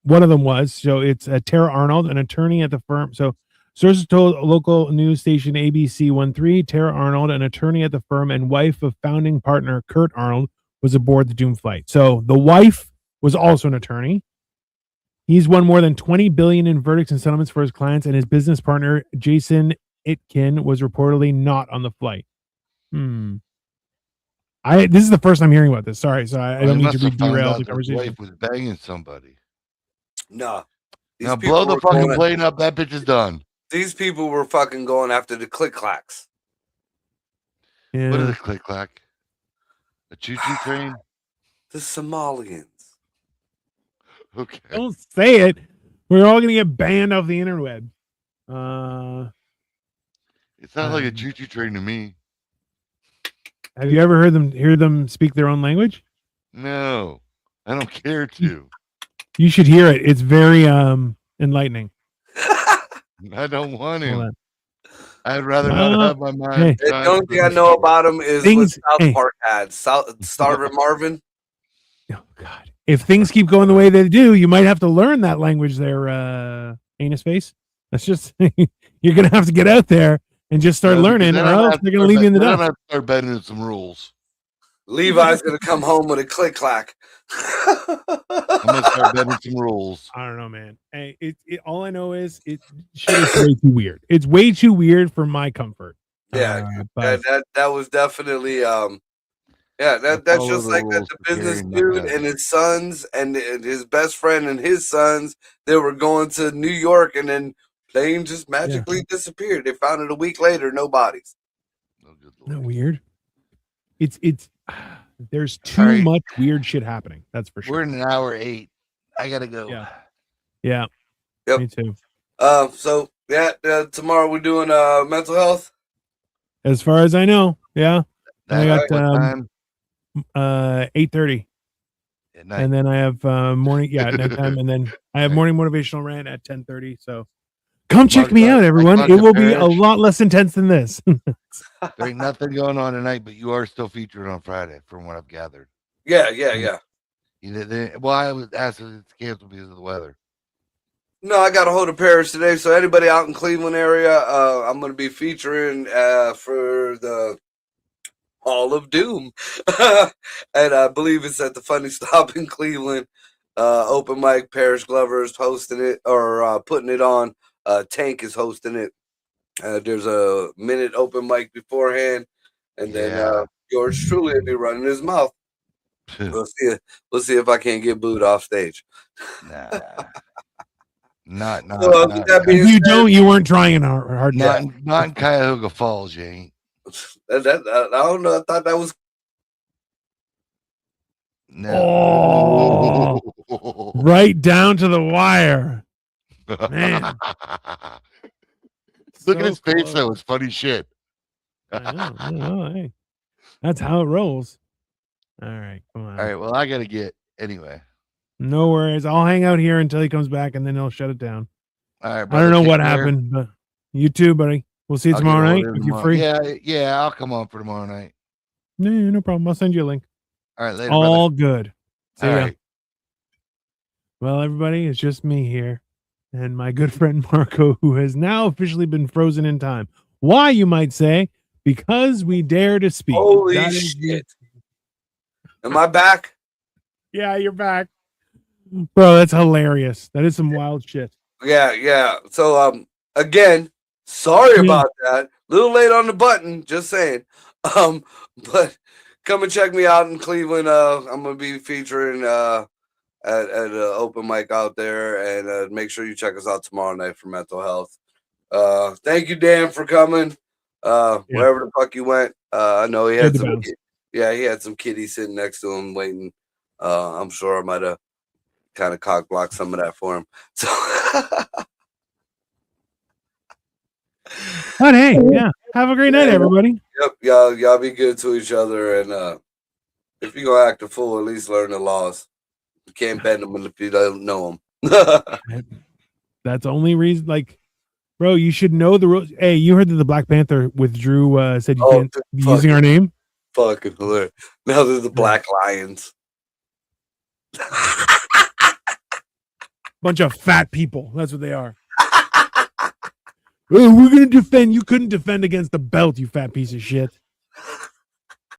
One of them was, so it's Tara Arnold, an attorney at the firm. So sources told local news station ABC 13, Tara Arnold, an attorney at the firm and wife of founding partner Kurt Arnold, was aboard the doomed flight. So the wife was also an attorney. He's won more than $20 billion in verdicts and settlements for his clients, and his business partner Jason Itkin was reportedly not on the flight. This is the first I'm hearing about this. Sorry, so I don't need to derail the conversation. Wife was banging somebody. No. Now blow the fucking plane up. That bitch is done. These people were fucking going after the click clacks. Yeah. What is a click clack? A choo-choo train? The Somalians. Okay. Don't say it. We're all gonna get banned off the interweb. It sounds like a choo-choo train to me. Have you ever hear them speak their own language? No, I don't care to. You should hear it. It's very enlightening. I don't want to. I'd rather not have my mind. Hey, the only thing I know about him is what South Park had. Starvin' Marvin. Oh God! If things keep going the way they do, you might have to learn that language there, anus face. That's just you're gonna have to get out there and just start learning, or else they're gonna leave you in the dust. I'm gonna start bending some rules. Levi's gonna come home with a click clack. I'm gonna start bending some rules. I don't know, man. Hey, all I know is shit is way too weird. It's way too weird for my comfort. Yeah, that was definitely that's just like that the business dude and his sons and his best friend and his sons, they were going to New York and then plane just magically disappeared. They found it a week later, no bodies. Isn't that weird? It's there's too much weird shit happening. That's for sure. We're in an hour 8. I gotta go. Yeah. Yep. Me too. So tomorrow we're doing mental health. As far as I know, yeah. I got 8:30. And then I have morning at nighttime, and then I have morning motivational rant at 10:30. So come check me out, everyone. It will be a lot less intense than this. There ain't nothing going on tonight, but you are still featured on Friday, from what I've gathered. Yeah. Well, I was asked if it's canceled because of the weather. No, I got a hold of Paris today. So anybody out in Cleveland area, I'm going to be featuring for the Hall of Doom, and I believe it's at the Funny Stop in Cleveland. Open mic. Paris Glover is hosting it or putting it on. Tank is hosting it. There's a minute open mic beforehand, and then George truly will be running his mouth. We'll see if I can't get booed off stage. Nah. Not. If you don't, you weren't trying hard enough. Not in Cuyahoga Falls, you ain't. I don't know. I thought that was. No. right down to the wire. Man. Look at So his face close. though. It's funny shit. I know, hey. That's how it rolls. All right, come on. All right. Well, I gotta get anyway. No worries. I'll hang out here until he comes back, and then he'll shut it down. All right. I Brother, don't know take what care. happened, but you too, buddy. We'll see you I'll tomorrow get hold night of it if you're tomorrow. free. Yeah. I'll come on for tomorrow night. No, no problem. I'll send you a link. All right. Later, All brother. good. See All ya. right. Well, everybody, it's just me here and my good friend Marco, who has now officially been frozen in time. Why, you might say? Because we dare to speak. Holy That is the- shit! Am I back? Yeah, you're back. Bro, that's hilarious. That is some wild shit. Yeah. So again, sorry Yeah. about that. Little late on the button, just saying. But come and check me out in Cleveland. I'm gonna be featuring at an open mic out there, and make sure you check us out tomorrow night for Mental Health. Thank you, Dan, for coming. Wherever the fuck you went. I know he had Good to some. bounce. Yeah, he had some kitties sitting next to him waiting. I'm sure I might have kind of cock blocked some of that for him. So. But hey, yeah. Have a great night, everybody. Yep, y'all be good to each other, and if you're gonna act a fool, at least learn the laws. You can't bend them if you don't know them. That's the only reason. Like, bro, you should know the rules. Hey, you heard that the Black Panther withdrew, said you can't be using our name? Fucking hilarious. Now there's the Black Lions. Bunch of fat people. That's what they are. Oh, we're gonna defend. You couldn't defend against the belt, you fat piece of shit.